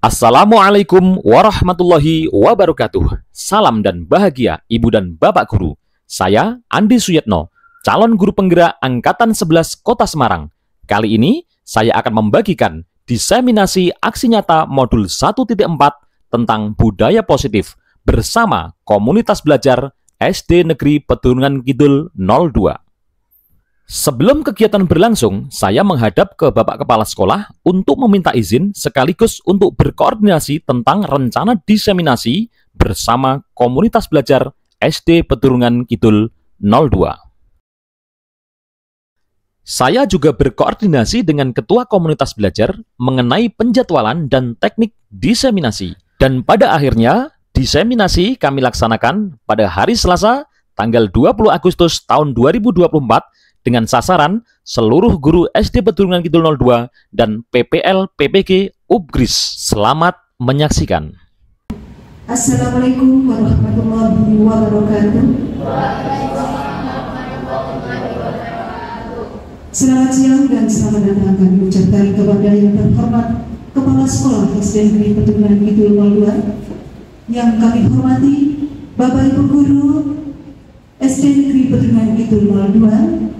Assalamualaikum warahmatullahi wabarakatuh. Salam dan bahagia Ibu dan Bapak Guru. Saya Andi Suyetno, calon guru penggerak Angkatan 11 Kota Semarang. Kali ini saya akan membagikan diseminasi aksi nyata modul 1.4 tentang budaya positif bersama komunitas belajar SD Negeri Petungan Kidul 02. Sebelum kegiatan berlangsung, saya menghadap ke Bapak Kepala Sekolah untuk meminta izin sekaligus untuk berkoordinasi tentang rencana diseminasi bersama komunitas belajar SD Petungan Kidul 02. Saya juga berkoordinasi dengan Ketua Komunitas Belajar mengenai penjadwalan dan teknik diseminasi. Dan pada akhirnya, diseminasi kami laksanakan pada hari Selasa, tanggal 20 Agustus tahun 2024, dengan sasaran seluruh guru SD Petungan Kidul 02 dan PPL PPG Ubgris. Selamat menyaksikan. Assalamualaikum warahmatullahi wabarakatuh. Selamat siang dan selamat datang kami ucapkan kepada yang terhormat Kepala Sekolah SD Negeri Petungan Kidul 02, yang kami hormati Bapak Ibu Guru SD Negeri Petungan Kidul 02,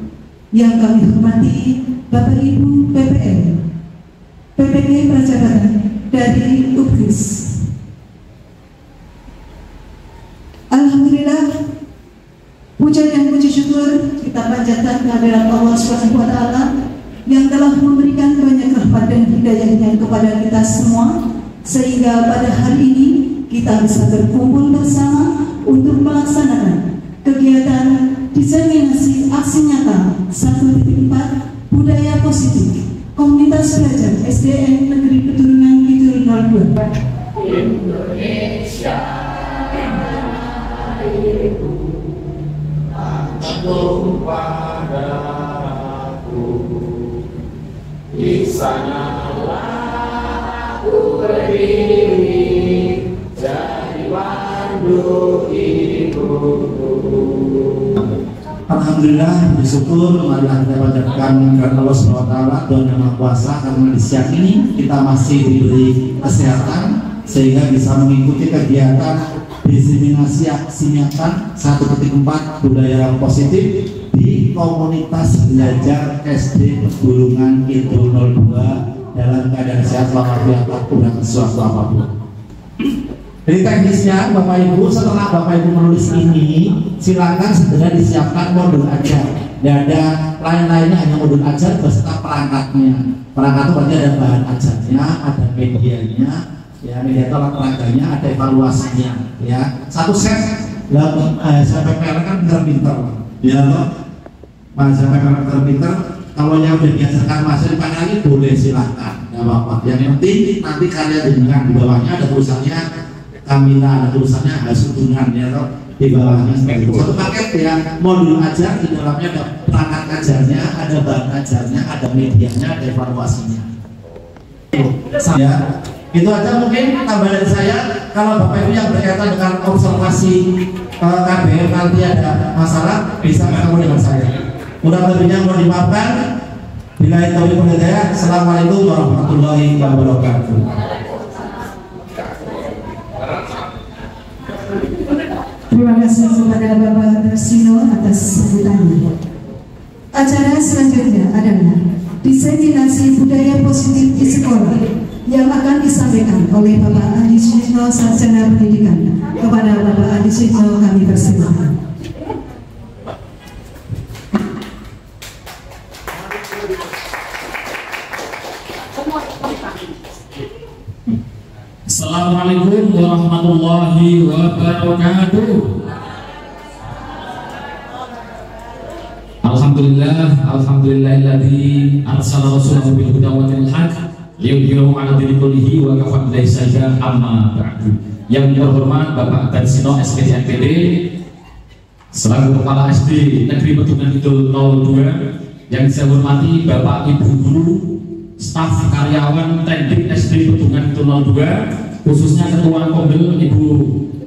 yang kami hormati Bapak Ibu PPL PPG Prajabatan dari Ubgris. Alhamdulillah, puja dan puji syukur kita panjatkan kehadirat Allah Subhanahu wa Ta'ala yang telah memberikan banyak rahmat dan hidayahnya kepada kita semua, sehingga pada hari ini kita bisa berkumpul bersama untuk melaksanakan kegiatan diseminasi aksi nyata 1.4 budaya positif komunitas belajar SDN Negeri Petungan Kidul 02. Indonesia airku, angkatku padaku, di sanalah aku berdiri, jadi pandu ibuku. Alhamdulillah, bersyukur marilah kita panjatkan kepada Allah SWT Tuhan Yang Maha Kuasa, karena di siang ini kita masih diberi kesehatan sehingga bisa mengikuti kegiatan diseminasi aksi nyata 1.4 budaya positif di komunitas belajar SD Petungan Kidul 02 dalam keadaan sehat walafiat kurang sesuatu apapun. Jadi teknisnya Bapak Ibu, setelah Bapak Ibu menulis ini, silakan segera disiapkan modul ajar. Tidak ada lain-lainnya, hanya modul ajar beserta perangkatnya. Perangkat itu berarti ada bahan ajarnya, ada medianya, ya media tolak perangkatnya, ada evaluasinya. Ya, satu set. Sampai PPL kan pinter-pinter, ya loh. Sampai PPL pinter-pinter. Kalau yang udah diajarkan masih dipakai lagi boleh silakan, nggak apa-apa. Yang penting nanti kalian dengarkan di bawahnya ada tulisannya Kamila, ada tulisannya Hasudunan, ya toh, di bawahnya seperti itu. Satu paket ya, modul ajar, di dalamnya ada perangkat ajarnya, ada bahan ajarnya, ada medianya, ada evaluasinya. Ya, itu aja mungkin tambahan saya. Kalau Bapak Ibu yang berkaitan dengan observasi KBM nanti ada masalah, bisa ketemu dengan saya. Kurang lebihnya mohon dimaafkan. Bila itu hidayah, assalamualaikum warahmatullahi wabarakatuh. Terima kasih kepada Bapak Tersino atas sambutannya. Acara selanjutnya adalah diseminasi budaya positif di sekolah yang akan disampaikan oleh Bapak Andi Suyetno, Sarjana Pendidikan. Kepada Bapak Andi Suyetno kami persilakan. Assalamualaikum warahmatullahi wabarakatuh. Alhamdulillahilladzi arsala rasulahu bil huda wa dinil haq liyudhhirahu 'ala dini kullihi wa kafa billahi shahida, amma ba'du. Yang terhormat Bapak Tersino SPD NPD selaku Kepala SD Negeri Petungan Kidul 02, yang saya hormati Bapak Ibu Guru, staf karyawan teknik SD Petungan Kidul 02, khususnya Ketua Kombel Ibu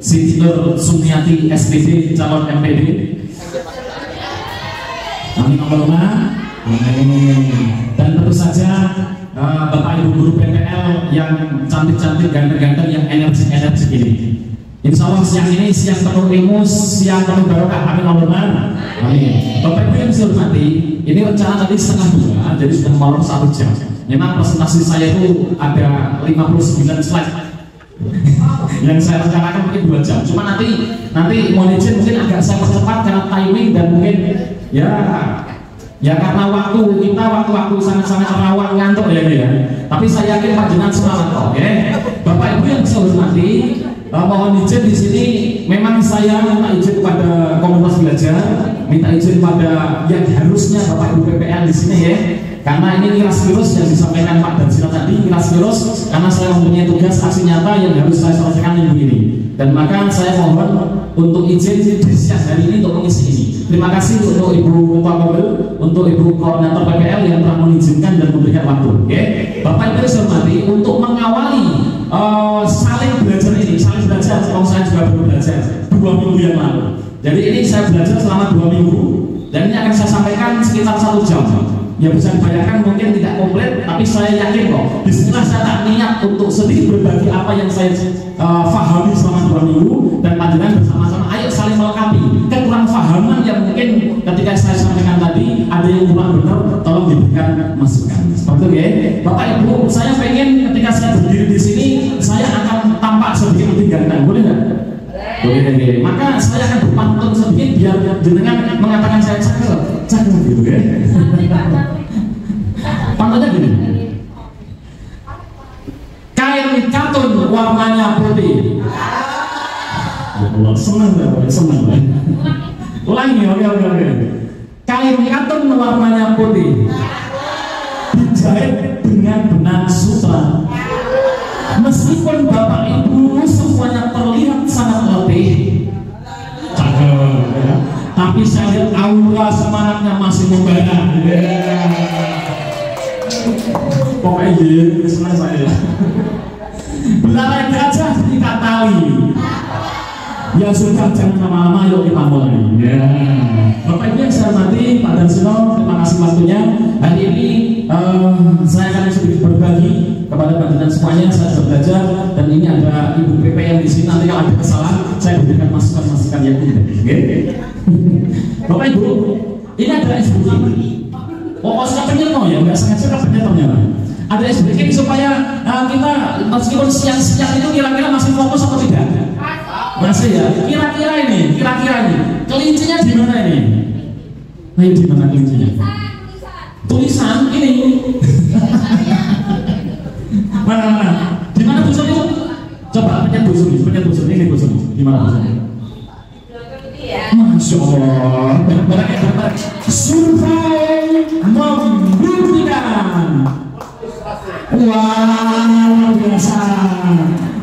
Siti Nur Sumiati SPD calon MPD. Amin Allahumma. Dan tentu saja Bapak Ibu guru PPL yang cantik-cantik, ganteng-ganteng, yang energi-energi ini. Insya Allah siang ini siang penuh ilmu, siang penuh barokah. Amin Allahumma amin. Bapak Ibu yang saya hormati, ini rencana tadi 1:30, jadi sudah malam 1 jam. Memang presentasi saya itu ada 59 slide. Yang saya rencanakan mungkin 2 jam. Cuma nanti mohon izin mungkin agak saya percepat karena timing dan mungkin ya karena waktu kita waktu sangat-sangat rawan ngantuk ya. Tapi saya yakin panjenengan semangat kok, ya. Bapak Ibu yang saya hormati, mohon izin di sini memang saya minta izin kepada komunitas belajar, minta izin pada yang harusnya Bapak Ibu PPL di sini ya. Karena ini kiras-kirus yang disampaikan Pak Dansino tadi, kiras-kirus karena saya mempunyai tugas aksi nyata yang harus saya selesaikan minggu ini. Dan maka saya mohon untuk izin di siang hari ini untuk mengisi ini. Terima kasih untuk Ibu Ketua Mobil, untuk Ibu Koordinator PPL yang telah mengizinkan dan memberikan waktu. Oke, Bapak Ibu yang saya hormati, untuk mengawali saling belajar ini, saling belajar. Kalau saya juga baru belajar 2 minggu yang lalu. Jadi ini saya belajar selama 2 minggu dan ini akan saya sampaikan sekitar 1 jam. Ya bisa dibayangkan mungkin tidak komplit, tapi saya yakin kok. Bismillah saya tak niat untuk sedikit berbagi apa yang saya fahami selama 2 minggu dan panjenengan bersama-sama ayo saling melengkapi kekurang fahaman yang mungkin ketika saya sampaikan tadi ada yang kurang benar, tolong diberikan masukan. Seperti itu ya, Bapak Ibu. Saya pengen ketika saya berdiri di sini saya akan tampak sedikit lebih ganteng, boleh nggak? Boleh. Maka saya akan berpantun sedikit biar jenengan mengatakan saya cakep gitu ya. Pantunnya gini. Kain katun warnanya putih. Allah, senang. Ulangi, oke. Kain katun warnanya putih. Dijahit dengan benang sutra. Meskipun Bapak Ibu semuanya terlihat sangat letih, cakep ya. Tapi saya lihat aura semangatnya masih membara. Pokoknya senang saya. Belalai gajah diikat tali. Ya sudah, jangan lama-lama, yuk kita mulai. Ya. Bapak Ibu yang saya hormati, Pak Dansino, terima kasih waktunya. Hari ini saya akan sedikit berbagi kepada panjenengan semuanya. Saya sudah belajar dan ini ada Ibu PP yang di sini. Nanti kalau ada kesalahan, saya berikan masukan-masukan yang indah. Bapak Ibu, ini ada SBK. Saya penyetor ya, nggak sengaja penyetornya. Ada SBK supaya kita meskipun siang-siang itu kira-kira masih fokus atau tidak? Masih ya. Kira-kira ini kelincinya di mana ini? Nah, di mana kelincinya? Tulisan ini. Mana? Di mana busur itu? Coba pencet busur ini busur. Di mana busur? Masya Allah. Survei membuktikan. Wah, biasa.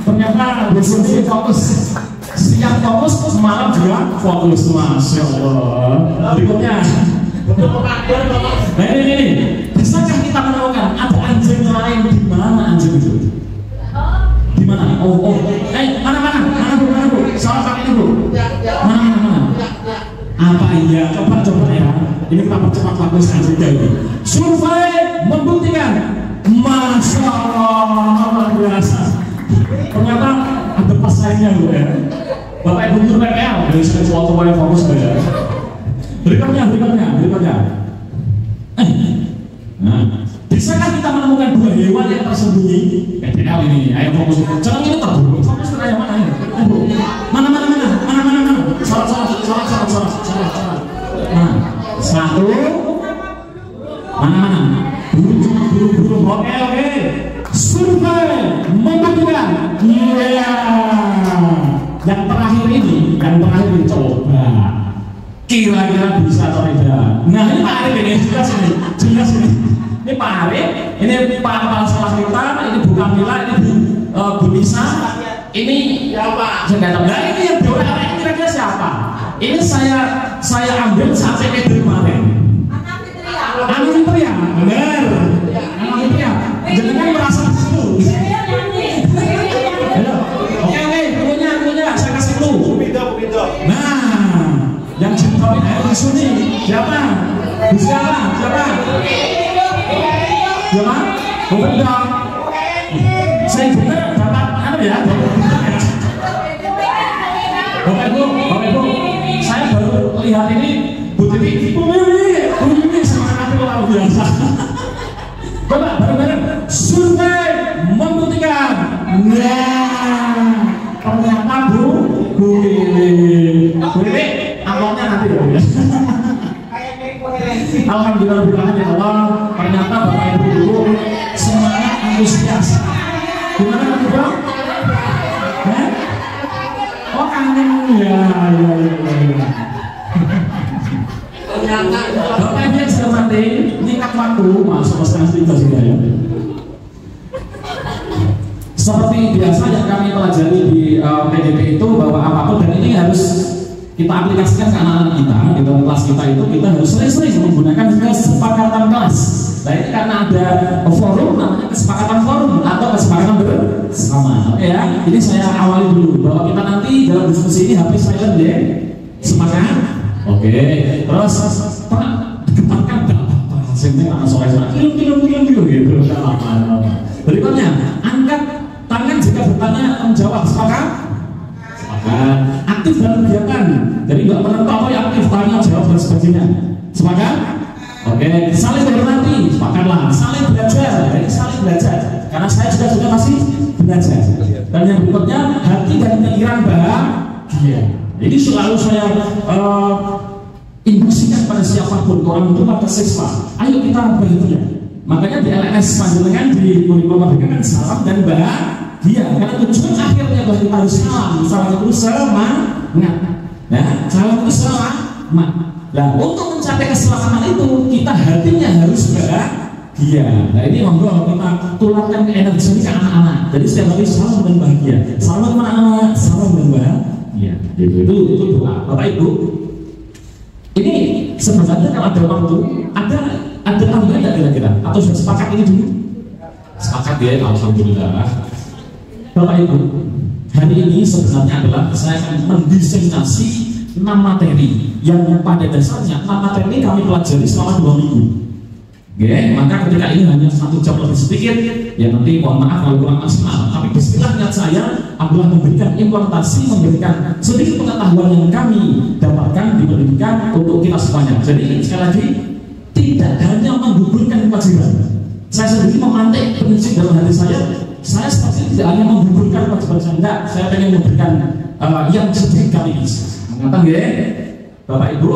Ternyata busur ini fokus. Siang fokus, malam juga fokus. Masya Allah. Berikutnya. Nah ini. Bisakah kita menemukan ada anjing lain? Di mana anjing itu? Di mana? Oh. Mana bu? Salah pakai bu. Mana? Apa iya? Coba ya. Ini kita percepat fokus anjingnya ini. Survei membuktikan. Masya Allah, luar biasa. Ternyata ada pesaingnya bu ya. Bapak Ibu guru PPL dari sini suatu yang fokus ya. Berikutnya. Nah, bisakah kita menemukan 2 hewan yang tersembunyi? PPL ini, ayo fokus. Jangan ini terburu. Fokus ke yang mana? Mana? Salah. Nah, 1. Mana? Buru. Oke. Survei membuktikan. Iya. Yang terakhir ini coba. Kira-kira bisa atau tidak? Nah ini Pak Arif ini jelas ini. Ini Pak Arif, ini Pak Kepala Sekolah kita, ini Bu Kamila, ini Bu Nisa, ini siapa? Saya nggak tahu. Nah ini yang dua orang ini kira-kira siapa? Ini saya ambil saat saya dari kemarin. Anak Fitria, benar. Anak Fitria, jangan merasa disitu. Oke, punya, saya kasih clue. Nah, yang cinta ini siapa? Siapa? Bukan dong. Saya benar dapat apa ya? Bapak Ibu, saya baru lihat ini Bu Titi, Bu Mimi semangat luar biasa. Bapak bareng-bareng survei membuktikan, nah ternyata Bu Mimi, amplopnya nanti dong ya. Alhamdulillah ya Allah, ternyata Bapak Ibu semangat antusias. Gimana nanti Bang? Oh kangen ya. Bapak Ibu yang sedang mati, nyikat waktu masuk setengah sudah ya. Seperti biasa yang kami pelajari di PDP itu bahwa apapun dan ini harus kita aplikasikan ke anak-anak kita di dalam kelas kita itu kita harus sering-sering menggunakan kesepakatan kelas. Nah ini karena ada forum namanya kesepakatan forum atau kesepakatan bersama. Oke ya, ini saya awali dulu bahwa kita nanti dalam diskusi ini HP silent ya. Semangat. Oke. Terus Pak getarkan apa? Sini anak sore-sore. Kilo gitu. Berikutnya angkat tangan jika bertanya menjawab. Sepakat? Sepakat. Aktif dalam kegiatan. Jadi nggak menentu yang aktif tanya jawab dan sebagainya. Sepakat? Oke, saling berhormati, sepakatlah. Saling belajar, jadi saling belajar. Karena saya sudah masih belajar. Dan yang berikutnya hati dan pikiran bahagia. Jadi selalu saya induksikan pada siapapun orang tua atau siswa. Ayo kita bahagia. Makanya di LNS Panjenengan di kurikulum Merdeka kan salam dan bahagia. Karena tujuan akhirnya bahwa kita harus salam itu semangat. Ya, salam itu semangat. Nah, untuk mencapai keselamatan itu kita hatinya harus bahagia. Nah ini monggo kita tularkan energi ke anak-anak. Jadi setiap hari salam dan bahagia. Salam anak-anak, salam dan bahagia. Itu doa. Bapak Ibu, ini sebenarnya kalau ada waktu ada tambahan tidak kira-kira? Atau sudah sepakat ini dulu? Sepakat ya, alhamdulillah. Bapak Ibu, hari ini sebenarnya adalah saya akan mendiseminasi 6 materi yang pada dasarnya 6 materi kami pelajari selama 2 minggu. Oke, maka ketika ini hanya 1 jam lebih sedikit, ya nanti mohon maaf kalau kurang maksimal. Tapi bismillah niat saya adalah memberikan implementasi, memberikan sedikit pengetahuan yang kami dapatkan di pendidikan untuk kita semuanya. Jadi sekali lagi tidak hanya menggugurkan kewajiban. Saya sendiri memantik prinsip dalam hati saya seperti tidak hanya menggugurkan kewajiban saya, enggak. Saya ingin memberikan yang sedikit kami bisa. Mengatakan ya, Bapak Ibu,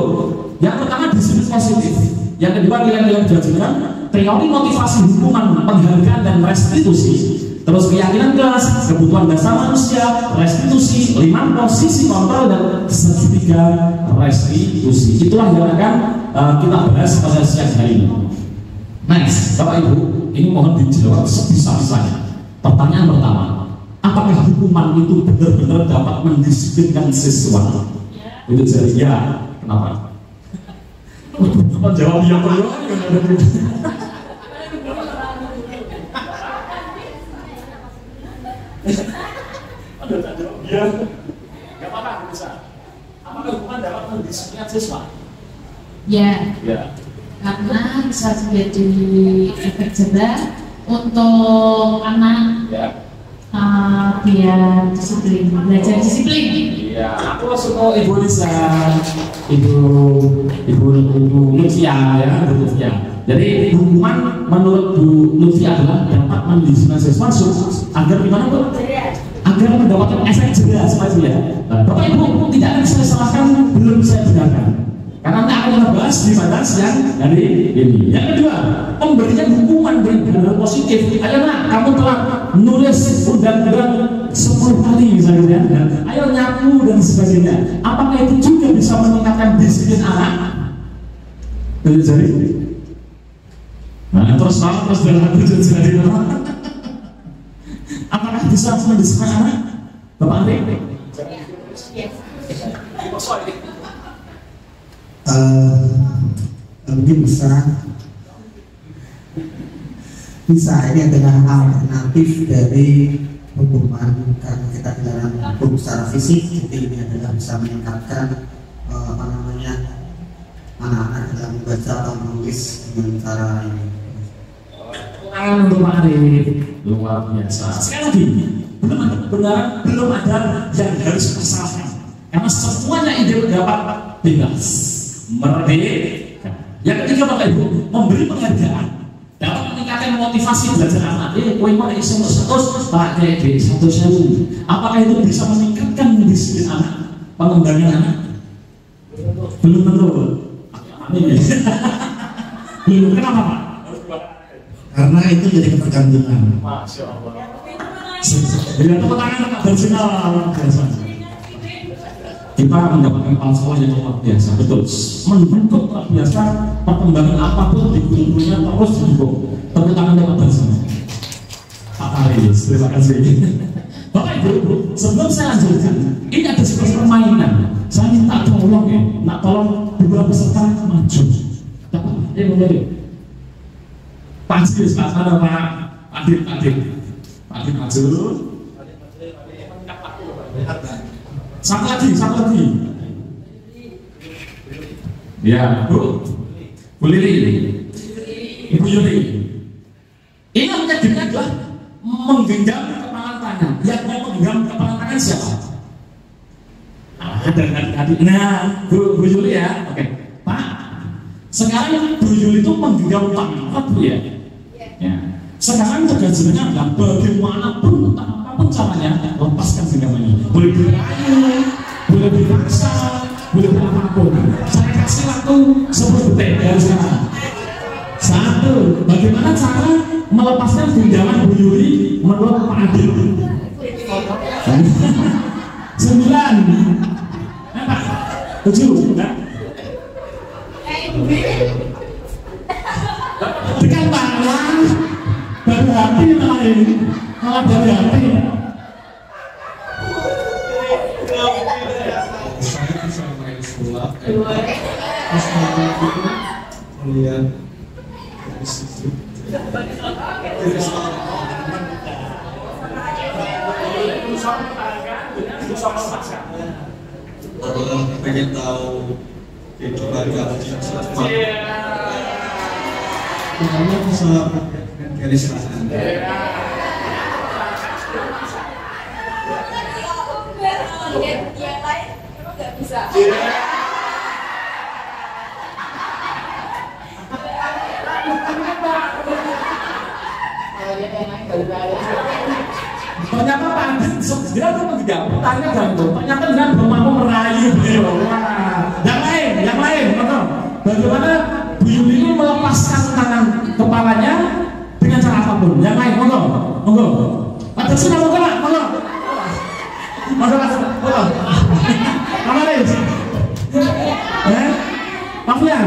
yang pertama disiplin positif, yang kedua nilai-nilai kewajiban, teori motivasi hukuman, penghargaan dan restitusi, terus keyakinan kelas, kebutuhan dasar manusia, restitusi, 5 posisi kontrol dan ketiga restitusi. Itulah yang akan kita bahas pada siang hari ini. Next, Bapak Ibu, ini mohon dijawab sebisa-bisanya. Pertanyaan pertama, apakah hukuman itu benar-benar dapat mendisiplinkan siswa? Itu jadi ya, kenapa? Jawab yang perlu. Ya, nggak apa-apa bisa. Apakah hukuman dapat mendisiplinkan siswa? Ya. Karena bisa menjadi efek jerah untuk anak. Ya. Biar disiplin, belajar disiplin. Iya, aku suka Ibu Lisa, Ibu Lutfia ya, Bu Lutfia. Jadi hukuman menurut Bu Lutfia adalah dapat mendisiplinkan siswa agar gimana Bu? Agar mendapatkan efek jerah seperti itu ya. Bapak Ibu tidak akan saya salahkan, belum saya benarkan. Karena nanti akan kita bahas di pada siang hari ini. Yang kedua, pemberian hukuman benar-benar positif. Ayo nak, kamu telah nulis undang-undang 10 kali misalnya, dan ayo nyapu dan sebagainya. Apakah itu juga bisa meningkatkan disiplin anak? Jadi, nah terus dalam jadi. Apakah bisa mendisiplinkan anak? Bapak Andri? Mungkin bisa ini adalah alternatif dari hukuman karena kita dalam hukum secara fisik, jadi ini adalah bisa meningkatkan anak-anak dalam membaca atau menulis dengan cara ini. tangan untuk Pak Arif. Luar biasa. Sekali lagi, belum ada yang harus disalahkan. Karena semuanya ide dapat bebas, merdeka. Yang ketiga Bapak Ibu, memberi penghargaan dapat meningkatkan motivasi belajar anak. Kowe mau iso terus pakai D1.000. Apakah itu bisa meningkatkan disiplin anak, pengembangan anak? Belum tentu. Belum. Kenapa Pak? Karena itu jadi ketergantungan. Masya Allah. Bila tepuk tangan Pak Darsino luar biasa. Kita mendapatkan kepala sekolah yang luar biasa, betul. Membentuk luar biasa, perkembangan apapun di gurunya terus mendukung. Tepuk tangan Pak Darsino. Pak Aris, terima kasih. Bapak Ibu, sebelum saya lanjutkan, ini ada sebuah permainan. Saya minta tolong ya, nak tolong dua peserta maju. Dapat, boleh. Pak Jis, Pak mana Pak Adit maju. Satu lagi. Ya, Bu Lili, Ibu Yuli. Ini yang menjadikan adalah menggenggam kepala tangan. Yang mau menggenggam kepala tangan siapa? Ada adik. Nah, Bu Yuli ya. Oke, Pak. Sekarang Bu Yuli itu menggenggam tangan, Bu ya. Ya. Sekarang tugas jenengan adalah bagaimanapun apapun caranya lepaskan genggaman ini. Boleh dirayu, boleh dipaksa, boleh apapun. Saya kasih waktu 10 detik dari sekarang. 1. Bagaimana cara melepaskan genggaman Bu Yuli menurut Pak Adil? 9. Pak 7. Dengan tangan dari hati lain, malah dari hati. Saya bisa main sulap, melihat dari situ. Kalau pengen tahu kehidupan kamu di Jepang, kamu bisa garis tangan. Yang lain emang nggak bisa. Ternyata Pak Andin dia tuh menggigap, tanya gantung. Ternyata dengan bermampu merayu beliau. Yang lain, betul. Bagaimana Bu Yuli ini melepaskan tangan kepalanya dengan cara apapun. Yang lain, monggo. Pak Darsino monggo. Amaris. Pak Fian.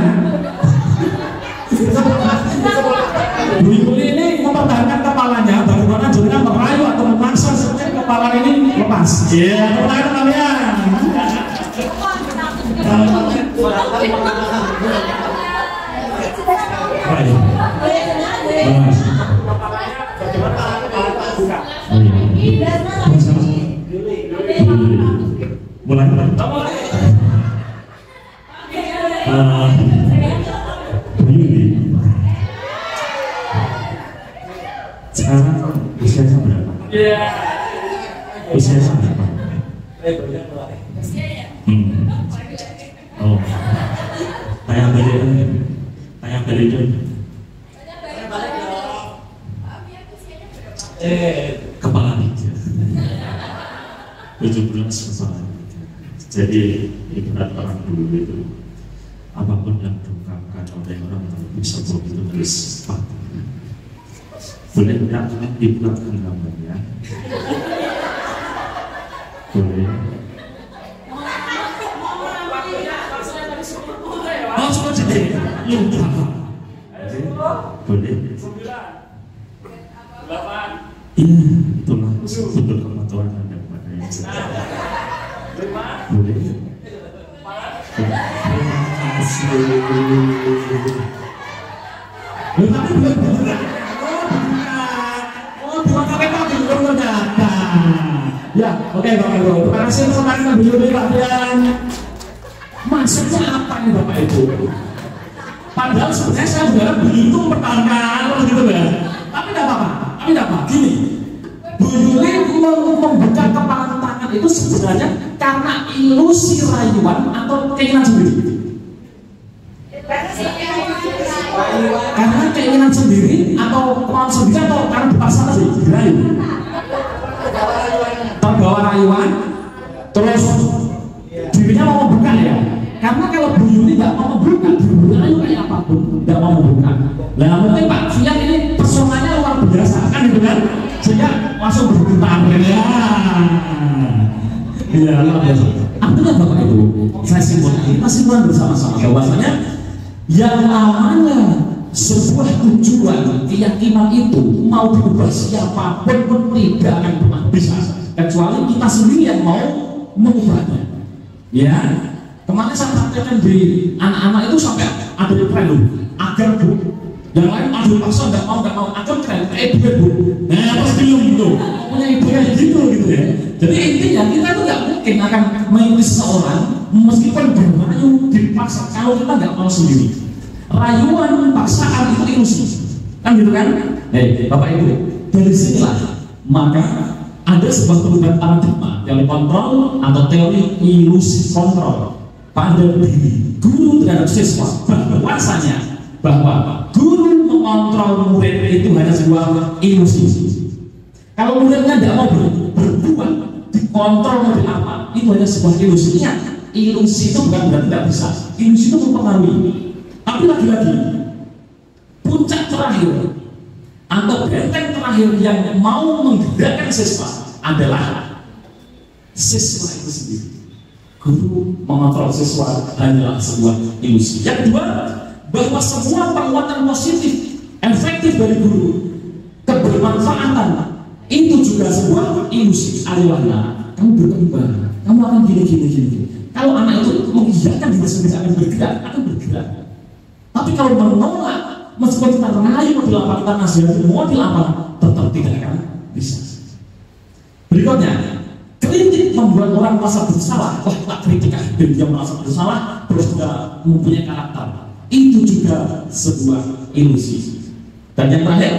Bu Yuli ini mempertahankan kepalanya. Bagaimana jenengan merayu atau memaksa supaya kepala ini lepas. Iya, kepala kalian. Mulai. Sekarang usianya berapa? Usianya berapa? Oh, tayang balik dulu. Kepala 17 kepala. Jadi ibarat orang dulu itu apapun yang diungkapkan oleh orang bisa begitu terus patuh. Boleh tidak dibuatkan gambarnya? Boleh. Oh, sudah jadi lupa. Boleh. 8. Iya, itulah betul kematuan Anda kepadanya. Boleh. Ya, oke Bapak Ibu. Terima kasih teman-teman Bu Yuli, Pak Fian. Maksudnya apa nih Bapak Ibu? Padahal sebenarnya saya juga begitu mempertahankan gitu ya. Tapi nggak apa-apa, tapi nggak apa. Gini, Bu Yuli membuka kepalan tangan itu sebenarnya karena ilusi rayuan atau keinginan sendiri. Karena keinginan sendiri atau kemauan sendiri atau karena dipaksa tadi dirayu. Terbawa rayuan, terus dirinya mau membuka ya. Karena kalau Bu Yuli tidak mau membuka, dirayu kayak apapun tidak mau membuka. Nah mungkin Pak Fiat ini personanya luar biasa kan gitu kan, sehingga langsung bergetar ya. Iya luar biasa. Artinya Bapak Ibu, saya simpulkan ini kesimpulan bersama-sama bahwasanya yang namanya sebuah tujuan keyakinan itu mau diubah siapapun pun tidak akan pernah bisa kecuali kita sendiri yang mau mengubahnya. Ya, kemarin saya sampaikan di anak-anak itu sampai ada yang tren agar Bu, yang lain aduh paksa nggak mau agar tren ibu Bu, nah pas belum tuh punya ibu yang gitu ya. Jadi intinya kita tuh nggak mungkin akan mengikuti seseorang meskipun bermayu dipaksa kalau kita nggak mau sendiri. Rayuan, paksaan itu ilusi, kan gitu kan? Bapak Ibu, dari sinilah maka ada sebuah perubahan paradigma teori kontrol atau teori ilusi kontrol pada diri guru terhadap siswa, bahwasanya bahwa guru mengontrol murid itu hanya sebuah ilusi. Kalau muridnya tidak mau berbuat dikontrol model apa, itu hanya sebuah ilusi. Ingat, ilusi itu bukan berarti tidak bisa, ilusi itu mempengaruhi. Tapi lagi-lagi puncak terakhir atau benteng terakhir yang mau menggerakkan siswa adalah siswa itu sendiri. Guru mengontrol siswa hanyalah sebuah ilusi. Yang kedua, bahwa semua penguatan positif efektif dari guru, kebermanfaatan itu juga sebuah ilusi. Ariwana, kamu berkembang, kamu akan gini. Kalau anak itu mengiyakan diri sendiri akan bergerak. Tapi kalau menolak, meskipun kita rayu model apa, kita nasihati model apa, tetap tidak akan bisa. Berikutnya, kritik membuat orang merasa bersalah. Wah, tak kritik dan dia merasa bersalah, terus juga mempunyai karakter. Itu juga sebuah ilusi. Dan yang terakhir,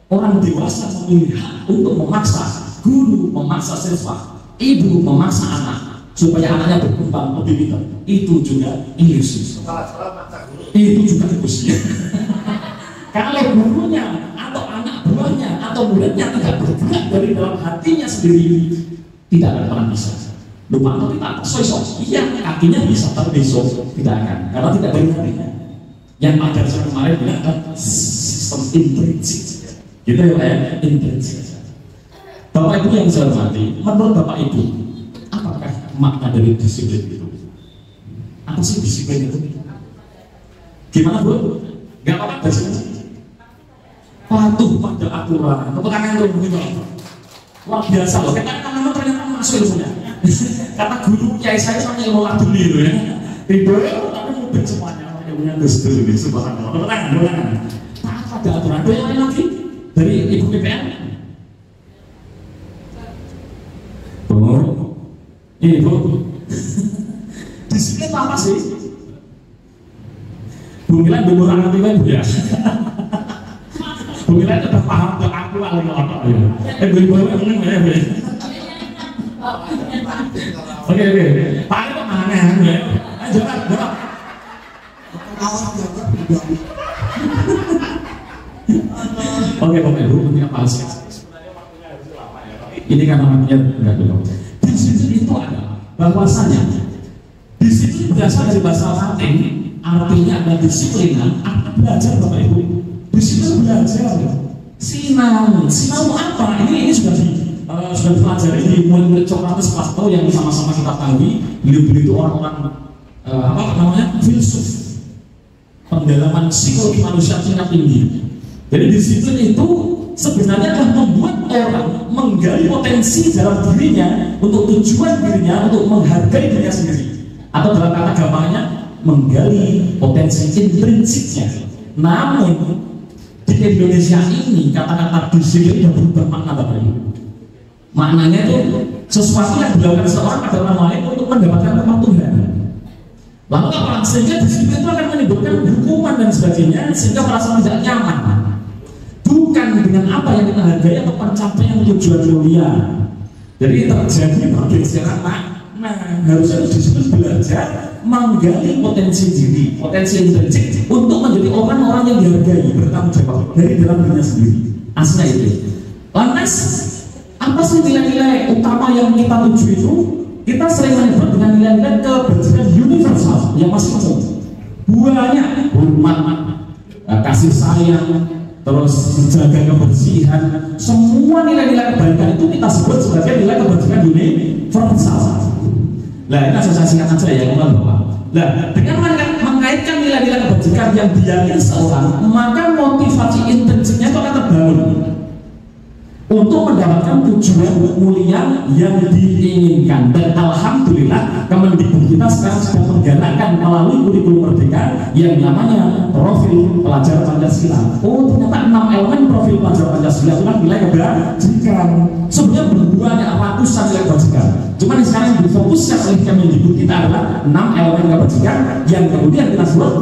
orang dewasa memilih hak untuk memaksa guru, memaksa siswa, ibu memaksa anak supaya anaknya berkembang lebih pintar. Itu juga ilusi. Itu juga ilusi. Kalau gurunya atau anak buahnya atau muridnya tidak bergerak dari dalam hatinya sendiri, tidak akan pernah bisa. Lupa atau tidak besok, iya kakinya bisa tapi besok tidak akan, karena tidak dari hatinya. Yang ada saya kemarin bilang kan sistem intrinsik, gitu ya, intrinsik. Bapak Ibu yang saya hormati, menurut Bapak Ibu, apakah makna dari disiplin itu? Apa sih disiplin itu? Gimana Bu? Gak apa-apa disiplin. Patuh pada aturan. Tepuk tangan itu begitu. Luar biasa loh. Karena ternyata masuk ilmunya. Kata guru kiai saya sama ilmu laduni itu ya. Tidur tapi mungkin semuanya ilmunya Gus Dur ini subhanallah. Tepuk tangan. Taat pada aturan. Ada yang lain lagi dari Ibu PPN? Ibu. Disiplin itu apa sih? Bu Milan dulu orang ngerti kan ya. Bu Milan udah paham ke aku lah ngotot ya. Bu menang ya. Oke. Pak itu mana ya? Jawab. Oke, Bapak Ibu punya palsu. Ini kan namanya enggak dulu. Disiplin itu ada bahwasanya disiplin berasal dari bahasa Latin, artinya ada disiplinan, artinya belajar Bapak Ibu. Disiplin belajar. Sinau apa? Ini sudah dipelajari di murid-murid Sokrates Plato yang sama-sama kita tahu. Beliau itu orang-orang apa namanya filsuf, pendalaman psikologi manusia tingkat tinggi. Jadi disiplin itu sebenarnya adalah membuat orang menggali potensi dalam dirinya untuk tujuan dirinya untuk menghargai dirinya sendiri, atau dalam kata gampangnya menggali potensi intrinsiknya. Namun di Indonesia ini kata-kata disiplin sudah berubah makna Bapak Ibu. Maknanya itu sesuatu yang dilakukan seorang pada orang lain untuk mendapatkan kepatuhan. Lalu apa? Sehingga disiplin itu akan menimbulkan hukuman dan sebagainya, sehingga merasa tidak nyaman. Bukan dengan apa yang kita hargai atau pencapaian tujuan mulia. Jadi terjadi pergeseran makna. Harusnya disebut belajar menggali potensi diri, potensi intrinsik untuk menjadi orang-orang yang dihargai, bertanggung jawab dari dalam dirinya sendiri. Aslinya itu. Lantas apa sih nilai-nilai utama yang kita tuju itu? Kita sering menyebut dengan nilai-nilai kebajikan universal yang masih umum. Banyak hormat, kasih sayang, terus menjaga kebersihan, semua nilai-nilai kebaikan itu kita sebut sebagai nilai kebajikan universal. Nah, ini saya singkat saja ya, teman-teman. Nah, dengan mengaitkan nilai-nilai kebajikan yang diyakini seorang, maka motivasi intrinsiknya itu akan terbangun untuk mendapatkan tujuan mulia yang diinginkan. Dan alhamdulillah Kemendikbud kita sekarang sudah menggalakkan melalui kurikulum Merdeka yang namanya profil pelajar Pancasila. Oh, ternyata 6 elemen profil pelajar Pancasila itu kan nilai kebajikan. Sebenarnya banyak ratusan nilai kebajikan. Cuman sekarang yang difokuskan oleh Kemendikbud kita adalah 6 elemen kebajikan yang kemudian kita sebut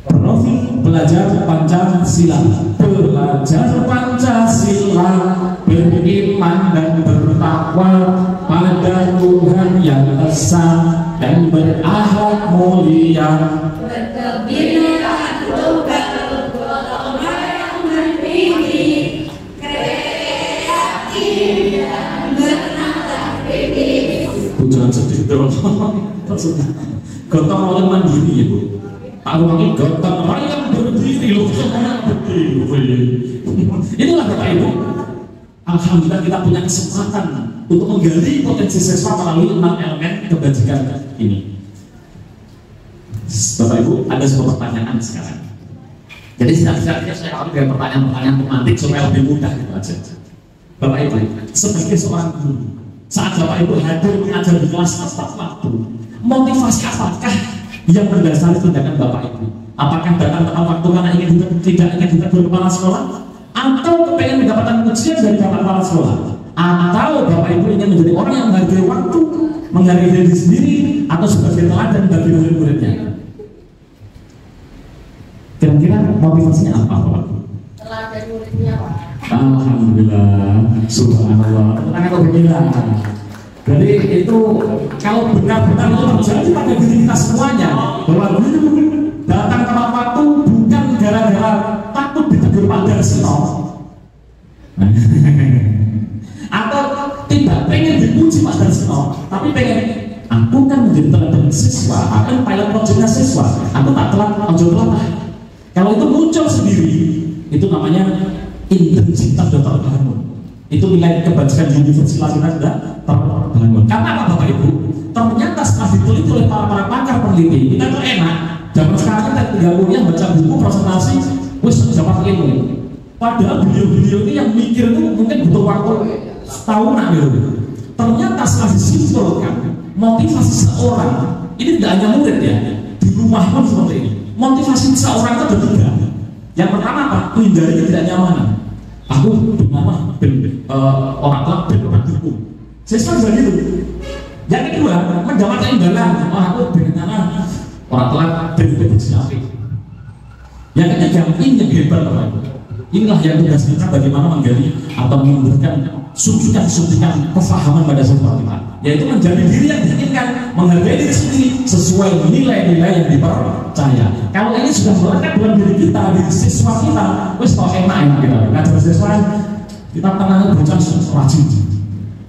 profil pelajar Pancasila. Belajar Pancasila, beriman dan bertakwa pada Tuhan yang esa dan berakhlak mulia, berkebinekaan tunggal golongan yang bermimpi, kreatif dan bernata kritis. Jangan sedih dong. Gotong royong mandiri ya Bu. Aku panggil gotong royong berdiri loh. Inilah Bapak Ibu. Alhamdulillah kita punya kesempatan untuk menggali potensi siswa melalui 6 elemen kebajikan ini. Bapak Ibu, ada sebuah pertanyaan sekarang. Jadi selanjutnya saya akan dengan pertanyaan-pertanyaan pemantik supaya lebih mudah itu aja. Bapak Ibu, sebagai seorang guru, saat Bapak Ibu hadir mengajar di kelas tepat waktu, motivasi apakah yang berdasar tindakan Bapak Ibu? Apakah datang tepat waktu karena tidak ingin ditegur kepala sekolah, atau kepengen mendapatkan pujian dari kepala sekolah, atau Bapak Ibu ingin menjadi orang yang menghargai waktu, menghargai diri sendiri, atau sebagai teladan bagi murid-muridnya? Kira-kira motivasinya apa Bapak? Teladan muridnya Pak. Alhamdulillah, subhanallah. Tangan alhamdulillah. Jadi itu kalau benar-benar itu terjadi pada diri kita semuanya, bahwa datang tepat waktu bukan gara-gara takut ditegur Pak Darsino, atau tidak pengen dipuji Pak Darsino, tapi pengen aku kan menjadi teladan siswa, aku pilot projectnya siswa, aku tak telat, telat. Kalau itu muncul sendiri, itu namanya integritas sudah terbangun. Itu nilai kebajikan universal kita sudah terbangun. Karena apa Bapak Ibu? Ternyata setelah diteliti oleh para pakar peneliti, kita tuh enak. Zaman sekarang kita tinggal kuliah baca buku presentasi, wis dapat ilmu. Padahal beliau-beliau ini yang mikir itu mungkin butuh waktu setahunan gitu. Ternyata setelah disimpulkan motivasi seorang ini tidak hanya murid ya, di rumah pun seperti ini. Motivasi seorang itu ada 3. Yang pertama apa? Menghindari ketidaknyamanan. Aku bernama orang tua orang hukum. Siswa juga gitu. Yang kedua, mendapatkan imbalan. Aku bernama orang tua bersiapi. Yang ketiga, ini yang hebat Bapak Ibu. Inilah yang tugas kita bagaimana menggali atau memberikan suntikan kefahaman pada siswa kita, yaitu menjadi diri yang diinginkan, menghargai diri sendiri sesuai nilai-nilai yang dipercaya. Kalau ini sudah melekat dalam diri kita, diri siswa kita, wes kok enak kita ngajar siswa, kita tenang bocah rajin,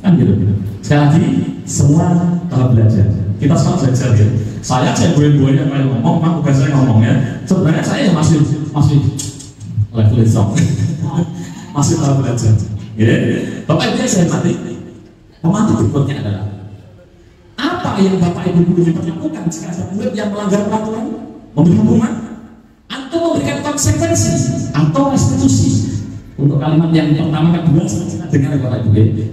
kan gitu. Sekali lagi, semua telah belajar. Kita semua belajar ya. Saya boleh-boleh yang ngomong, mak bukan saya ngomong ya. Sebenarnya saya masih level song, masih telah belajar. Ya, Bapak Ibu saya mati. Pemantik berikutnya adalah apa yang Bapak Ibu boleh lakukan jika ada murid yang melanggar peraturan, memberi hukuman, atau memberikan konsekuensi atau restitusi. Untuk kalimat yang pertama, kedua saya dengar Bapak Ibu.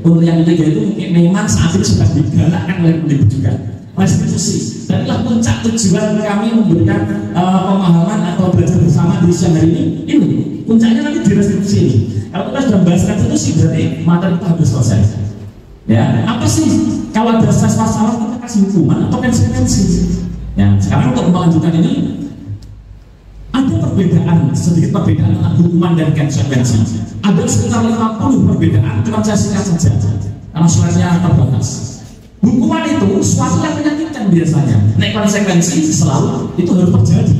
Untuk yang ketiga itu mungkin memang saat ini sudah digalakkan oleh Kemendikbud juga. Restitusi. Dan itulah puncak tujuan kami memberikan pemahaman atau belajar bersama di siang hari ini. Ini puncaknya nanti di restitusi ini. Kalau kita sudah bahas restitusi berarti materi kita habis selesai. Ya, apa sih kalau ada masalah kita kasih hukuman atau konsekuensi? Ya, sekarang untuk melanjutkan ini ada perbedaan, sedikit perbedaan antara hukuman dan konsekuensi. Ada sekitar 50 perbedaan, cuma saya singkat saja karena slide-nya terbatas. Hukuman itu suatu yang menyakitkan biasanya. Nek konsekuensi selalu itu harus terjadi.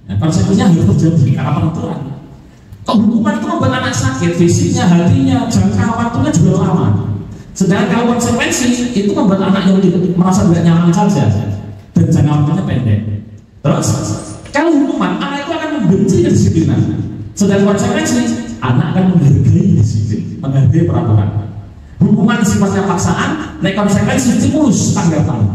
Nah, konsekuensinya harus terjadi karena peraturan. Kok hukuman itu membuat anak sakit, fisiknya, hatinya, jangka waktunya juga lama. Sedangkan kalau konsekuensi itu membuat anak yang merasa tidak nyaman saja dan jangka waktunya pendek. Terus kalau hukuman, anak itu akan membenci kedisiplinan. Sedangkan konsekuensi, anak akan menghargai disiplin, menghargai peraturan. Hukuman sifatnya paksaan, naik konsekuensi stimulus tanggapan.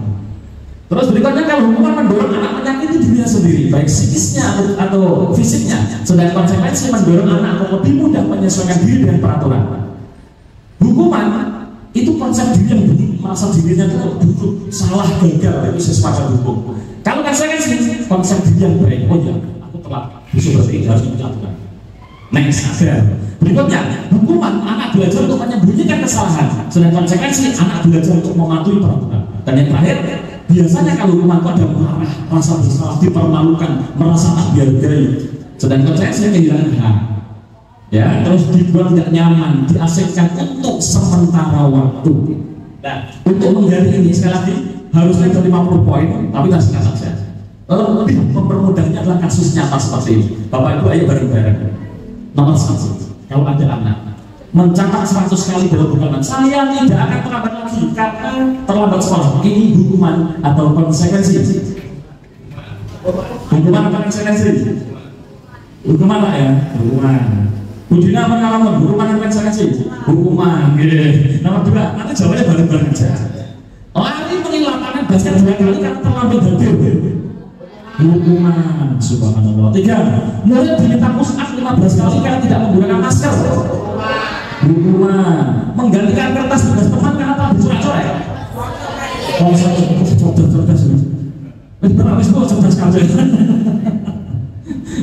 Terus berikutnya kalau hukuman mendorong anak menyakiti dirinya sendiri, baik psikisnya atau fisiknya. Sedangkan konsekuensi mendorong anak untuk lebih mudah menyesuaikan diri dengan peraturan. Hukuman itu konsep diri yang merasa dirinya itu buruk, salah, gagal, itu sesuatu hukum. Kalau konsekuensi konsep diri yang baik, oh ya, aku telat, besok berarti harus menjatuhkan. Next, ada. Berikutnya, hukuman anak belajar untuk menyembunyikan kesalahan, sedangkan konsekuensi anak belajar untuk mematuhi peraturan. Dan yang terakhir, biasanya kalau hukuman itu ada marah, rasa bersalah, dipermalukan, merasa tak dihargai. Sedangkan konsekuensi kehilangan hak. Ya, terus dibuat tidak nyaman, diasingkan untuk sementara waktu. Nah, untuk mengganti ini sekali lagi harusnya ada 50 poin, tapi tidak singkat saja. Lebih mempermudahnya adalah kasus nyata seperti ini. Bapak Ibu ayo bareng-bareng. Nomor 1, kalau ada anak mencatat 100 kali dalam hukuman, saya tidak akan terlambat lagi karena terlambat sekolah. Ini hukuman atau konsekuensi? Hukuman atau konsekuensi? Hukuman lah ya, hukuman. Budina pengalaman, hukuman atau konsekuensi? Hukuman. Nomor 2, nanti jawabnya bareng-bareng aja. Lari menilai lapangan basket 2 kali karena terlambat hadir. Hukuman, subhanallah. 3, murid diminta push up 15 kali karena tidak menggunakan masker. Hukuman, menggantikan kertas tugas teman karena telah dicoret-coret. Oh, cerdas. Berapa itu cerdas kabel.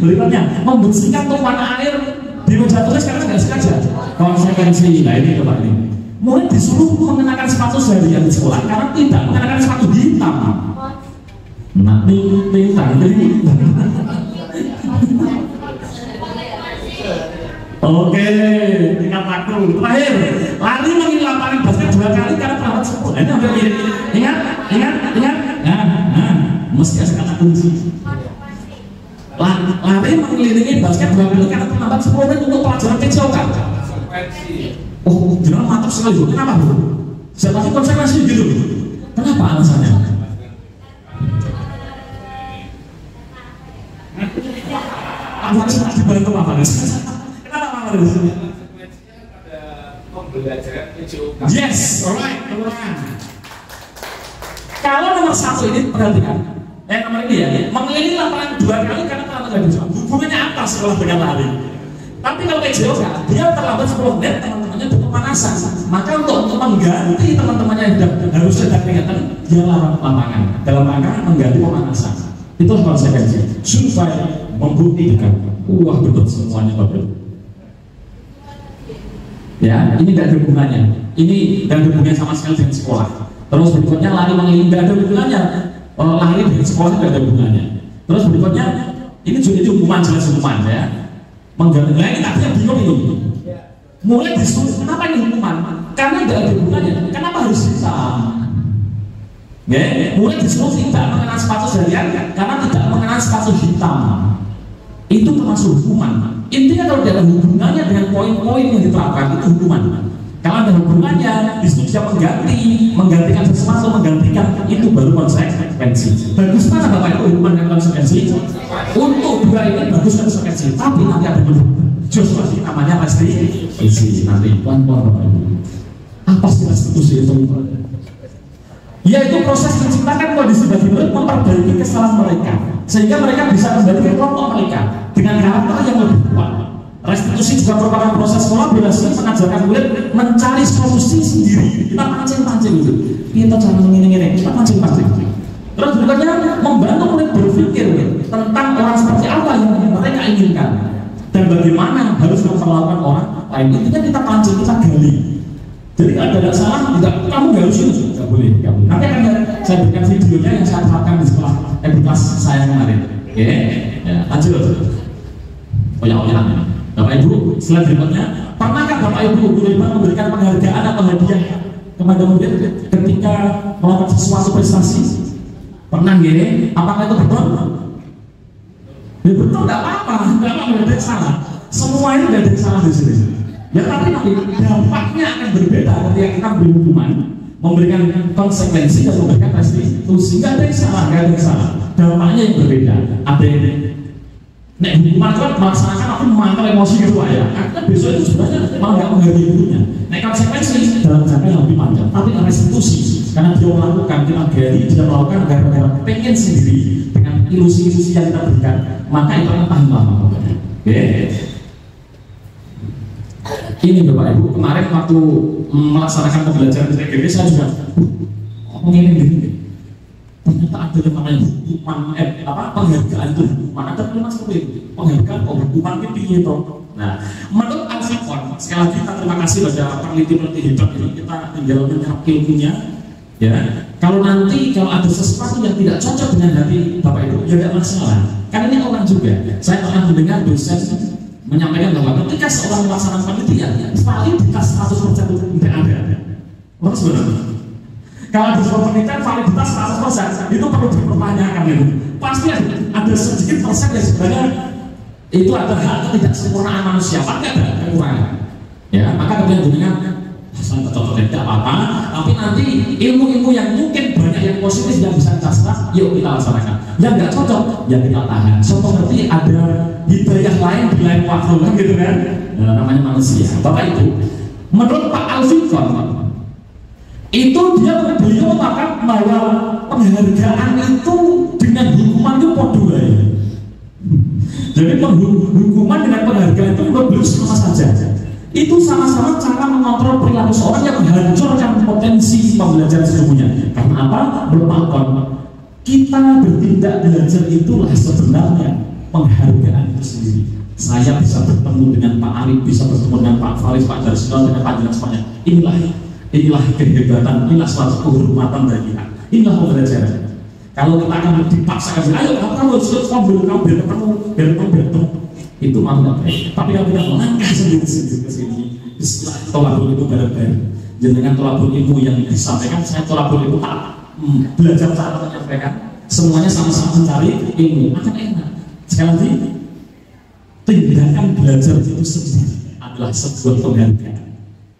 Berikutnya, membersihkan tumpahan air di meja tulis karena tidak sengaja. Konsekuensi, nah ini coba ini. Murid disuruh mengenakan sepatu seharian di sekolah karena tidak mengenakan sepatu hitam. Nah, Oke, tinggal waktu. Terakhir, lari mengirim lapangan basket 2 kali karena terlambat sekolah. Ini udah mirip. Ingat. Nah, mesti ada kata kunci. Lari mengelilingi basket 2 kali karena terlambat 10 menit untuk pelajaran kecil kan? Oh, jangan mantap sekali Bu. Kenapa Bu? Siapa sih konsekuensi gitu? Kenapa alasannya? Apa sih dibantu apa guys? Kenapa apa guys? Pembelajaran PJOK. Yes, alright, teman-teman. Kalau nomor 1 ini perhatikan, nomor ini ya, mengelilingi lapangan 2 kali karena terlambat hadir. Hubungannya apa sekolah dengan lari? Tapi kalau PJOK, dia terlambat 10 menit, teman-temannya untuk pemanasan. Maka untuk mengganti teman-temannya yang harus sedang peringatan, dia larang lapangan dalam rangka mengganti pemanasan. Itu konsekuensi. Supaya membuktikan, wah betul semuanya betul. Ya, ini tidak ada hubungannya. Ini tidak ada hubungannya sama sekali dengan sekolah. Terus berikutnya lari mengelilingi, tidak ada hubungannya. Lari dengan sekolah tidak ada hubungannya. Terus berikutnya ini juga itu hukuman, jelas hukuman ya. Mengganti, nah ini tadinya bingung ini. Mulai disuruh, kenapa ini hukuman? Karena tidak ada hubungannya. Kenapa harus hitam? Ya, mulai disuruh tidak mengenakan sepatu seharian karena tidak mengenakan sepatu hitam. Itu termasuk hukuman. Intinya kalau tidak ada hubungannya dengan poin-poin yang diterapkan itu hukuman. Kalau ada hubungannya, disitu bisa menggantikan sesuatu, menggantikan itu baru konsekuensi. Bagus mana Bapak itu hukuman dan konsekuensi? Untuk 2 ini bagus konsekuensi, tapi nanti ada jos pasti namanya pasti isi nanti pelan-pelan Bapak Ibu. Apa sih restitusi itu? Yaitu proses menciptakan kondisi bagi murid memperbaiki kesalahan mereka sehingga mereka bisa kembali ke kelompok mereka dengan karakter yang lebih kuat. Restitusi juga merupakan proses kolaborasi mengajarkan murid mencari solusi sendiri. Kita pancing-pancing itu. Kita jangan ngene-ngene, kita pancing-pancing. Terus berikutnya membantu murid berpikir tentang orang seperti apa yang mereka inginkan dan bagaimana harus memperlakukan orang lain. Intinya kita pancing, kita gali. Jadi kalau ada salah, kamu nggak harus itu, nggak boleh. Nanti akan saya berikan videonya yang saya terapkan di sekolah, di kelas saya kemarin. Oke, ya, lanjut. oyak-oyak. Bapak Ibu, setelah berikutnya, pernahkah Bapak Ibu memberikan penghargaan atau hadiah kepada murid ketika melakukan sesuatu prestasi? Pernah gini? Apakah itu betul? Ya betul, tidak apa-apa, tidak ada yang salah. Semua itu tidak ada yang salah di sini. Ya tapi dampaknya akan berbeda ketika kita beri hukuman, memberikan konsekuensi dan memberikan restitusi. Tidak ada yang salah, tidak ada yang salah. Dampaknya yang berbeda. Ada yang nek hukuman kan melaksanakan aku memantau emosi gitu Pak ya. Karena besok itu sebenarnya malah nggak menghargai gurunya. Nek konsekuensi dalam jangka yang lebih panjang, tapi restitusi karena dia melakukan, kita gali, dia melakukan gara-gara pengen sendiri dengan ilusi-ilusi yang kita berikan, maka itu akan tahan lama. Oke. Ini Bapak Ibu, kemarin waktu melaksanakan pembelajaran di TGB saya juga ngomongin ini. Ternyata ada yang namanya hukuman, penghargaan itu hukuman. Ada memang seperti itu, penghargaan hukuman itu gitu. Nah, menurut Al-Faqon, sekali lagi kita terima kasih pada peneliti-peneliti hebat ini, kita tinggal menyerap ilmunya. Ya, kalau nanti ada sesuatu yang tidak cocok dengan hati Bapak Ibu, ya tidak masalah. Karena ini orang juga. Saya pernah mendengar dosen menyampaikan bahwa ketika seorang melaksanakan penelitian, validitas 100% itu tidak ada. Terus sebenarnya, kalau ada sebuah penelitian validitas 100% itu perlu dipertanyakan itu. Pasti ada sedikit persen yang sebenarnya itu ada hal ketidaksempurnaan manusia, pasti ada kekurangan. Ya, maka kemudian dengan asal cocok tidak apa-apa, tapi nanti ilmu-ilmu yang mungkin banyak yang positif yang bisa kita serap, yuk kita laksanakan. Yang nggak cocok, ya kita tahan. Seperti ada hidayah lain di lain waktu kan gitu kan? Nah, namanya manusia. Bapak Ibu, menurut Pak Al-Faqon itu beliau mengatakan bahwa penghargaan itu dengan hukuman itu podo ya. Jadi hukuman dengan penghargaan itu menurut beliau sama saja. Itu sama-sama cara mengontrol perilaku seorang yang menghancurkan potensi pembelajaran sesungguhnya. Karena apa? Berpakon kita bertindak belajar itulah sebenarnya penghargaan itu sendiri. Saya bisa bertemu dengan Pak Arif, bisa bertemu dengan Pak Faris, Pak Darsino, dengan Pak Jelas semuanya. Inilah kehebatan, inilah suatu kehormatan bagi kita. Inilah pembelajaran. Kalau kita akan dipaksakan, ayo kamu harus kamu biar ketemu, itu malah tidak baik. Tapi kalau kita melangkah sendiri ke sini, istilah tolabul itu bareng-bareng. Dengan tolabul ilmu yang disampaikan, saya tolabul itu belajar cara menyampaikan. Semuanya sama-sama mencari ilmu, akan enak. Sekali lagi, tindakan belajar itu sendiri adalah sebuah penghargaan.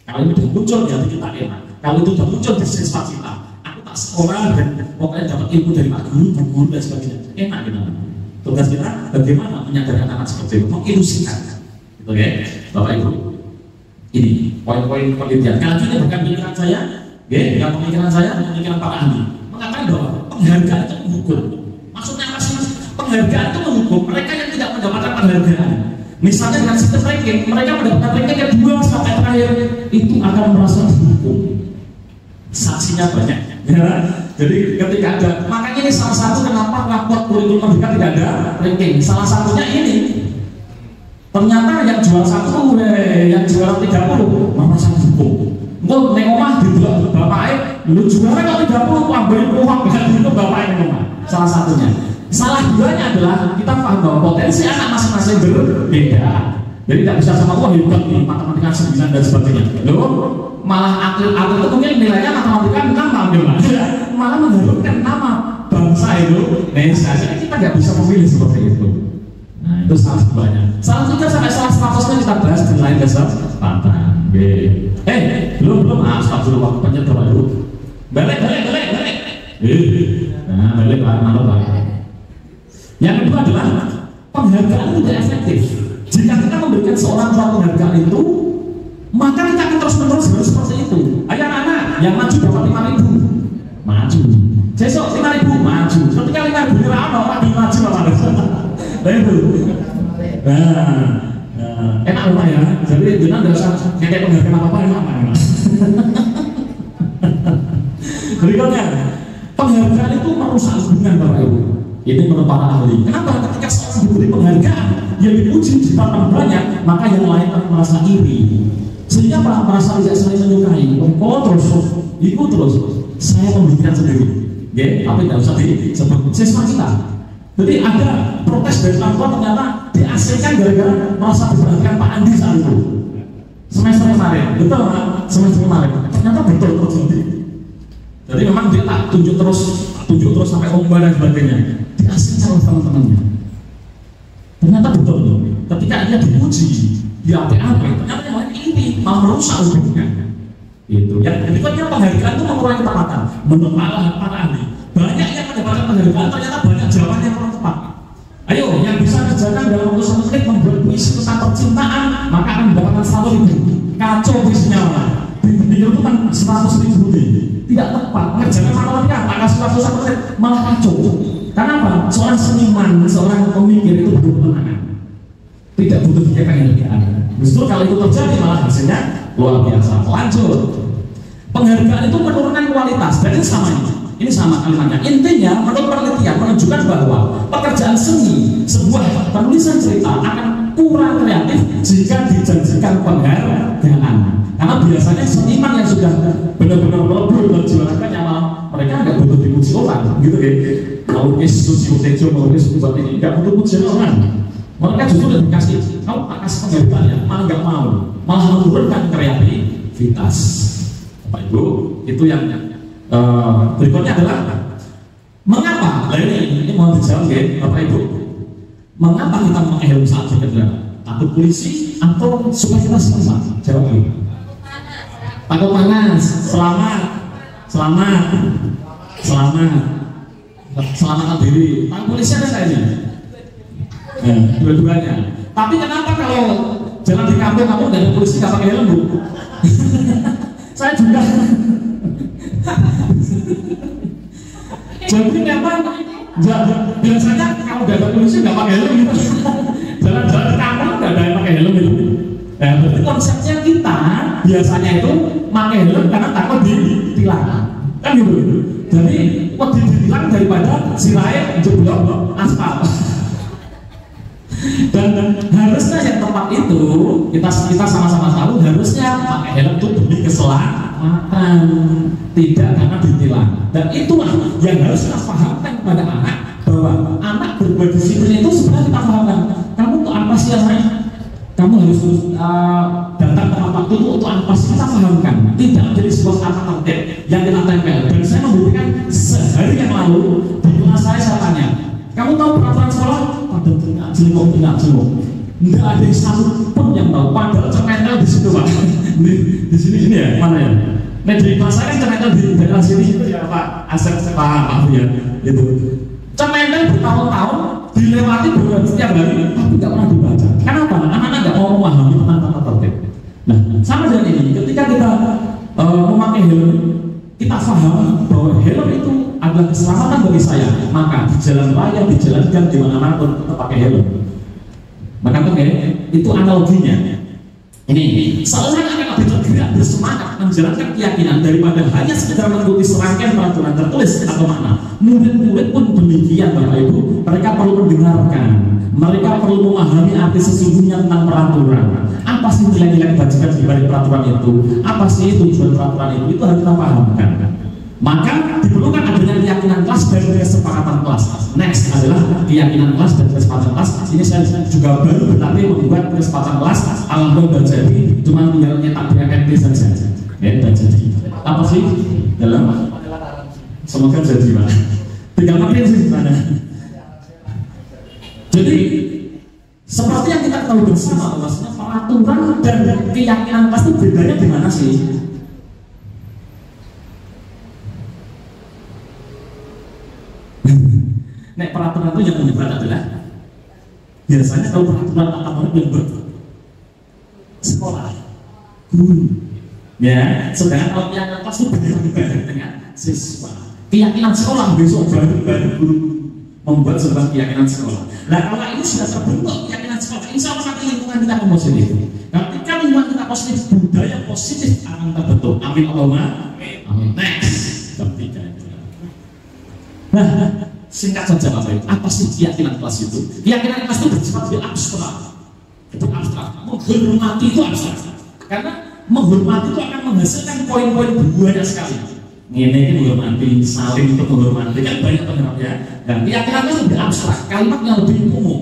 Kalau itu sudah muncul di hati kita enak. Kalau itu sudah muncul di siswa kita, aku tak sekolah dan pokoknya dapat ilmu dari Pak Guru dan sebagainya, enak gitu. Tugas kita bagaimana menyadarkan anak seperti itu, mengilusikan, gitu ya, Bapak Ibu. Ini poin-poin penelitian. Kalau ini bukan pemikiran saya, bukan pemikiran saya, pemikiran para ahli. Mengatakan bahwa penghargaan itu menghukum. Maksudnya apa sih? Penghargaan itu menghukum mereka yang tidak mendapatkan penghargaan. Misalnya dengan sistem ranking, mereka mendapatkan ranking kedua sampai terakhir, itu akan merasa dihukum. Saksinya banyak. Ya. Jadi ketika ada, makanya ini salah satu kenapa raport kurikulum mereka tidak ada ranking. Salah satunya ini. Ternyata yang jual 1, yang jual 30 merasa dihukum. Engko ning omah didelok bapake, lu juara kok 30 kok ambil uang gak itu bapake ning omah. Salah satunya. Salah duanya adalah kita paham bahwa potensi anak masing-masing berbeda. Jadi tidak bisa sama wah hebat nih matematika 9 dan sebagainya. Loh, malah atlet itu mungkin nilainya matematika 6 malah mengharumkan nama bangsa itu. Nah, kita nggak bisa memilih seperti itu. Nah, itu salah banyak. Salah 3 sampai salah 100 kita bahas di lain kesempatan. Belum astagfirullah penyedot dulu. Balik. Nah, balik Pak. Yang kedua adalah penghargaan tidak efektif. Jika kita memberikan seorang penghargaan itu, maka kita akan terus-menerus harus seperti itu. Ayo anak-anak, yang maju dapat 5.000, maju. Besok 5.000, maju. Ketika 5.000 ini orang maju apa? Nah itu. Enak lupa ya. Jadi jangan nggak usah kayak penghargaan apa-apa enak. Berikutnya, penghargaan itu merusak hubungan Bapak Ibu. Ini menurut para ahli. Kenapa? Ketika seorang diberi penghargaan yang dipuji di tangan banyak, maka yang lain akan merasa iri. Sehingga para merasa tidak saling menyukai. Ikut terus. Saya membuktikan sendiri. Tapi tidak usah disebut siswa kita. Jadi ada protes dari orang tua ternyata diasingkan gara-gara merasa diperhatikan Pak Andi saat itu. Semester kemarin, betul Pak? Semester kemarin, ternyata betul terjadi. Jadi memang dia tak tunjuk terus sampai omba dan sebagainya. Diasingkan oleh teman-temannya. Ternyata betul. Ketika dia dipuji, dia apa-apa, ternyata yang lain ini malah merusak hubungannya. Itu. Yang berikutnya penghargaan itu mengurangi ketepatan. Menurut para ahli, banyak yang mendapatkan penghargaan ternyata banyak jawaban yang kurang tepat. Ayo, yang bisa kerjakan dalam waktu 1 menit membuat puisi tentang percintaan, maka akan mendapatkan 100.000. Kacau puisinya lah. Itu kan 100.000 nih. Tidak tepat. Mengerjakan matematika, tak kasih waktu 1 menit, malah kacau. Karena apa? Seorang seniman, seorang pemikir itu butuh kemenangan. Tidak butuh penghargaan. Justru kalau itu terjadi malah hasilnya luar biasa. Lanjut. Penghargaan itu menurunkan kualitas. Dan ini sama kalimatnya. Intinya menurut penelitian menunjukkan bahwa pekerjaan seni, sebuah penulisan cerita akan kurang kreatif jika dijanjikan penghargaan. Karena biasanya seniman yang sudah benar-benar melebur berjualannya malah mereka nggak butuh dipuji orang, gitu ya. Melukis Susi Utejo, melukis buat ini nggak butuh pujian orang. Mereka justru udah dikasih, kamu tak kasih penghargaan ya, malah nggak mau, malah menurunkan kreativitas. Bapak Ibu, itu yang berikutnya adalah mengapa? Nah ini mau dijawab ya, Bapak Ibu. Mengapa kita menghelm saat bekerja? Takut polisi atau supaya kita selamat? Jawab dulu. Takut panas, selamatkan diri. Takut polisi ada kayaknya. Dua-duanya. Tapi kenapa kalau jalan di kampung kamu nggak ada polisi nggak pakai helm Bu? Saya juga. Jadi memang biasanya kalau nggak ada polisi nggak pakai helm gitu. Jalan-jalan di kampung nggak ada yang pakai helm gitu. Nah, berarti konsepnya kita biasanya itu pakai helm karena takut ditilang, kan gitu. Jadi waktu ditilang daripada sirai jeblok aspal. Dan harusnya yang tepat itu kita sama-sama tahu harusnya pakai helm itu demi keselamatan, tidak karena ditilang. Dan itulah yang harus kita pahamkan kepada anak, bahwa anak berbuat disiplin itu sebenarnya kita pahamkan. Kamu tuh apa sih yang kamu harus datang tepat waktu itu untuk apa sih, kita pahamkan. Tidak menjadi sebuah kata tertib yang kita tempel. Dan saya membuktikan sehari yang lalu di kelas saya tanya, kamu tahu peraturan sekolah? Pada tengah jeluk. Nggak ada satu pun yang tahu. Padahal cementel di situ Pak. Di sini ya, mana ya? Nah di kelas saya kan cementel di daerah sini itu ya Pak Asep Pak ya, gitu. Cementel bertahun-tahun dilewati setiap hari, tapi nggak pernah dibaca. Kenapa? Anak-anak nggak mau memahami tentang tata tertib. Nah sama dengan ini, ketika kita memakai helm, kita paham bahwa helm itu adalah keselamatan bagi saya, maka di jalan raya, di jalan gang, di mana-mana pun kita pakai helm. Maka itu analoginya. Ini seorang akan lebih tergerak bersemangat menjalankan keyakinan daripada hanya sekedar mengikuti serangkaian peraturan tertulis atau makna. Murid-murid pun demikian Bapak Ibu. Mereka perlu mendengarkan, mereka perlu memahami arti sesungguhnya tentang peraturan. Apa sih nilai-nilai kebajikan di balik peraturan itu? Apa sih tujuan peraturan itu? Itu harus kita pahamkan. Maka diperlukan adanya keyakinan kelas dan kesepakatan kelas. Next adalah keyakinan kelas dan kesepakatan kelas. Ini saya juga baru berlatih membuat kesepakatan kelas. Alhamdulillah jadi, cuma tinggal nyetak BMT saja. Ya, dan jadi. Apa sih dalam? Semoga jadi Pak. Tinggal makin sih gimana. Jadi seperti yang kita tahu bersama, maksudnya peraturan dan keyakinan kelas itu bedanya di mana sih? Nek peraturan itu yang menyebar adalah biasanya kalau peraturan tata murid yang sekolah guru, ya. Sedangkan kalau keyakinan kelas itu berbeda dengan siswa. Keyakinan sekolah besok baru guru membuat sebuah keyakinan sekolah. Nah kalau ini sudah terbentuk keyakinan sekolah, insya Allah nanti lingkungan kita akan positif. Ketika lingkungan kita positif, budaya positif akan terbentuk. Amin Allahumma amin. Next, ketiga. Nah, singkat saja Bapak Ibu, apa sih keyakinan kelas itu? Keyakinan kelas itu bersifat abstrak. Itu abstrak. Menghormati itu abstrak. Karena menghormati itu akan menghasilkan poin-poin banyak sekali. ngene ini menghormati, saling untuk menghormati, kan banyak penyebab ya. Dan keyakinan itu lebih abstrak, kalimat yang lebih umum.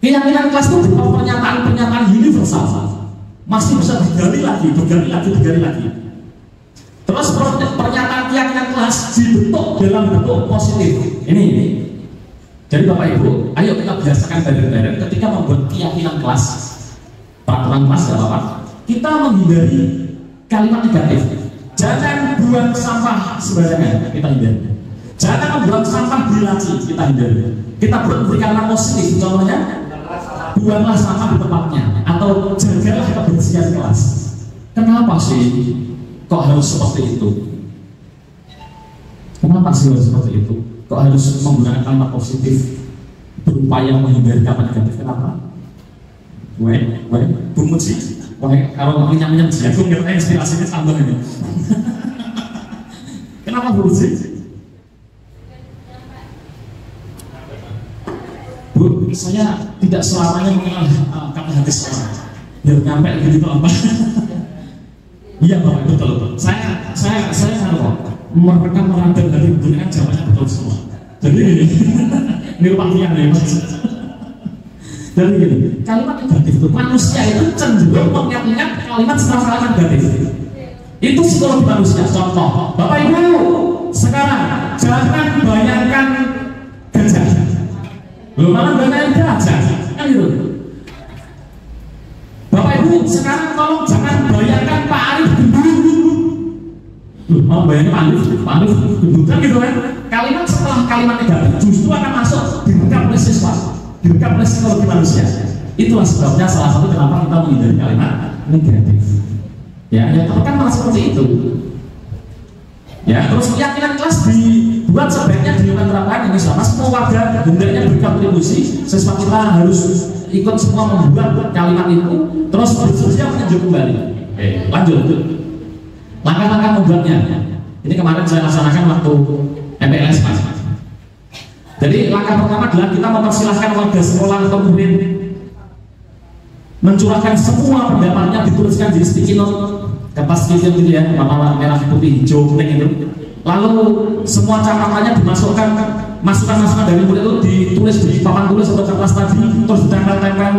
Keyakinan kelas itu berupa pernyataan-pernyataan universal, masih bisa digali lagi. Terus pernyataan keyakinan kelas dibentuk dalam bentuk positif. Ini. Jadi Bapak Ibu, ayo kita biasakan bareng-bareng ketika membuat keyakinan kelas, peraturan kelas ya Bapak, kita menghindari kalimat negatif. Jangan buang sampah sembarangan, kita hindari. Jangan membuang sampah di laci, kita hindari. Kita berikan positif, contohnya buanglah sampah di tempatnya atau jagalah kebersihan kelas. Kenapa sih kok harus seperti itu? Kenapa sih harus seperti itu? Kok harus menggunakan kalimat positif berupaya menghindari kalimat negatif? Kenapa? Bumut sih. Wah, kalau nyam-nyam jagung katanya inspirasinya tambah ini. Kenapa bumut sih? Bu, saya tidak selamanya mengenal kata hadis orang. Biar nyampe gitu apa? Iya Bapak, betul. Saya merekam merangkul dari dengan jawabannya betul semua. Jadi ini rupiah nih Mas. Jadi gini, kalimat negatif itu manusia itu cenderung mengingat kalimat setelah kalimat negatif. Itu psikologi manusia. Contoh, Bapak Ibu, sekarang jangan bayangkan gajah. Belum malah bayangkan gajah, kan gitu. Bapak Ibu, sekarang tolong jangan bayangkan Pak Arif gendut. Mau bayangkan Pak Arif gendut kan gitu kan? Kalimat setelah kalimat negatif justru akan masuk direkam oleh siswa. Direkam oleh psikologi manusia. Itulah sebabnya salah satu kenapa kita menghindari kalimat negatif. Ya, yang tertekan malah seperti itu. Ya, terus keyakinan kelas dibuat sebaiknya diterapkan ini sama semua warga hendaknya berkontribusi. Siswa kita harus ikut semua membuat kalimat itu, terus bersedia menunjuk kembali. Lanjut. Langkah-langkah membuatnya. Ini kemarin saya laksanakan waktu MPLS Mas. Jadi langkah pertama adalah kita mempersilahkan warga sekolah atau murid mencurahkan semua pendapatnya, dituliskan di sticky note, kertas kecil gitu ya, warna merah, putih, hijau, kuning itu. Lalu semua catatannya dimasukkan, masukan-masukan dari murid itu ditulis di papan tulis atau kertas tadi, terus ditempel-tempel.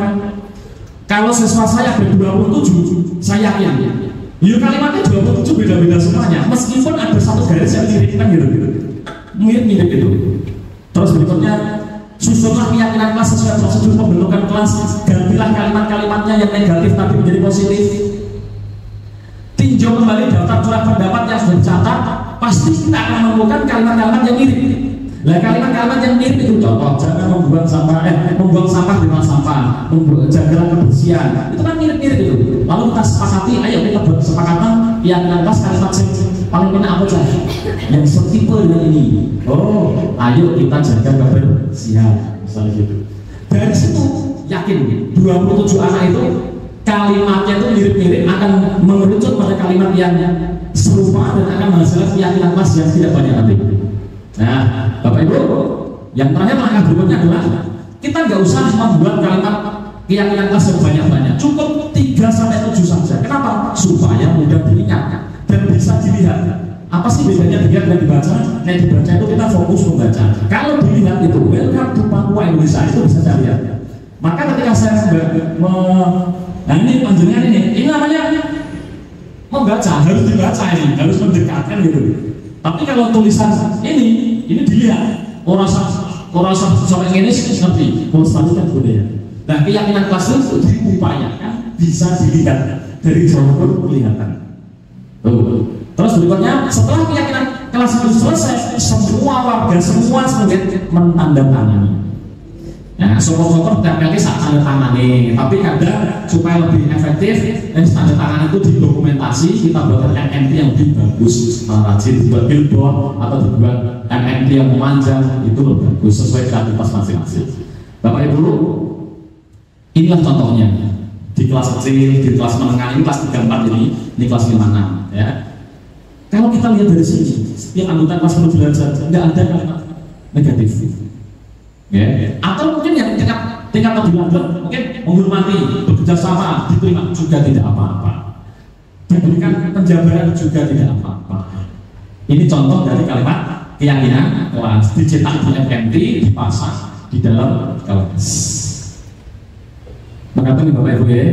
Kalau siswa saya ada 27, saya yakin ya kalimatnya 27 beda-beda semuanya, meskipun ada satu garis yang mirip kan gitu, mirip gitu. Terus berikutnya, susunlah keyakinan kelas sesuai prosedur pembentukan kelas. Gantilah kalimat-kalimatnya yang negatif tapi menjadi positif. Tinjau kembali daftar curah pendapat yang sudah dicatat. Pasti kita akan menemukan kalimat-kalimat yang mirip. Nah, kalimat-kalimat yang mirip itu contoh, jangan membuang sampah di tempat sampah, jagalah kebersihan. Itu kan mirip-mirip itu. Lalu kita sepakati, ayo kita buat kesepakatan keyakinan kelas kalimat paling enak apa saja yang setipe dengan ini. Oh, ayo kita jaga kebersihan, misalnya gitu. Dari situ yakin 27 anak itu kalimatnya itu mirip-mirip akan mengerucut pada kalimat yang serupa dan akan menghasilkan keyakinan kelas yang tidak banyak nanti. Nah, Bapak Ibu, yang terakhir langkah berikutnya adalah kita nggak usah membuat kalimat keyakinan kelas yang banyak-banyak, cukup 3-7 saja. Kenapa? Supaya mudah diingat dan bisa dilihat. Apa sih bedanya dilihat dan dibaca? Nah, dibaca itu kita fokus membaca. Kalau dilihat itu, welcome to Papua Indonesia, itu bisa saya lihat. Maka ketika saya nah ini panjenengan ini namanya membaca, harus dibaca ini, harus mendekatkan gitu. Tapi kalau tulisan ini dilihat, orang sampai ini seperti melestarikan budaya. Nah, keyakinan kelas itu diupayakan bisa dilihat dari jauh pun kelihatan. Terus berikutnya, setelah keyakinan kelas itu selesai, semua warga, semua murid menandatangani. Nah, syukur-syukur TPLK saat tanda tangani, tapi kadang supaya lebih efektif, tanda tangan itu didokumentasi, kita buat MMT yang lebih bagus, rajin dibuat billboard atau dibuat MMT yang memanjang, itu lebih bagus sesuai kreativitas masing-masing. Bapak Ibu, inilah contohnya di kelas kecil, di kelas menengah, ini kelas 34 ini kelas 56 ya. Kalau kita lihat dari sini, setiap anggota kelas perlu belajar, tidak ada kalimat negatif. Ya. Atau mungkin yang tingkat lebih lanjut, mungkin menghormati, bekerja sama, diterima juga tidak apa-apa. Diberikan penjabaran juga tidak apa-apa. Ini contoh dari kalimat keyakinan kelas, dicetak di FMT, dipasang di dalam kelas. Mengapa nih Bapak Ibu ya?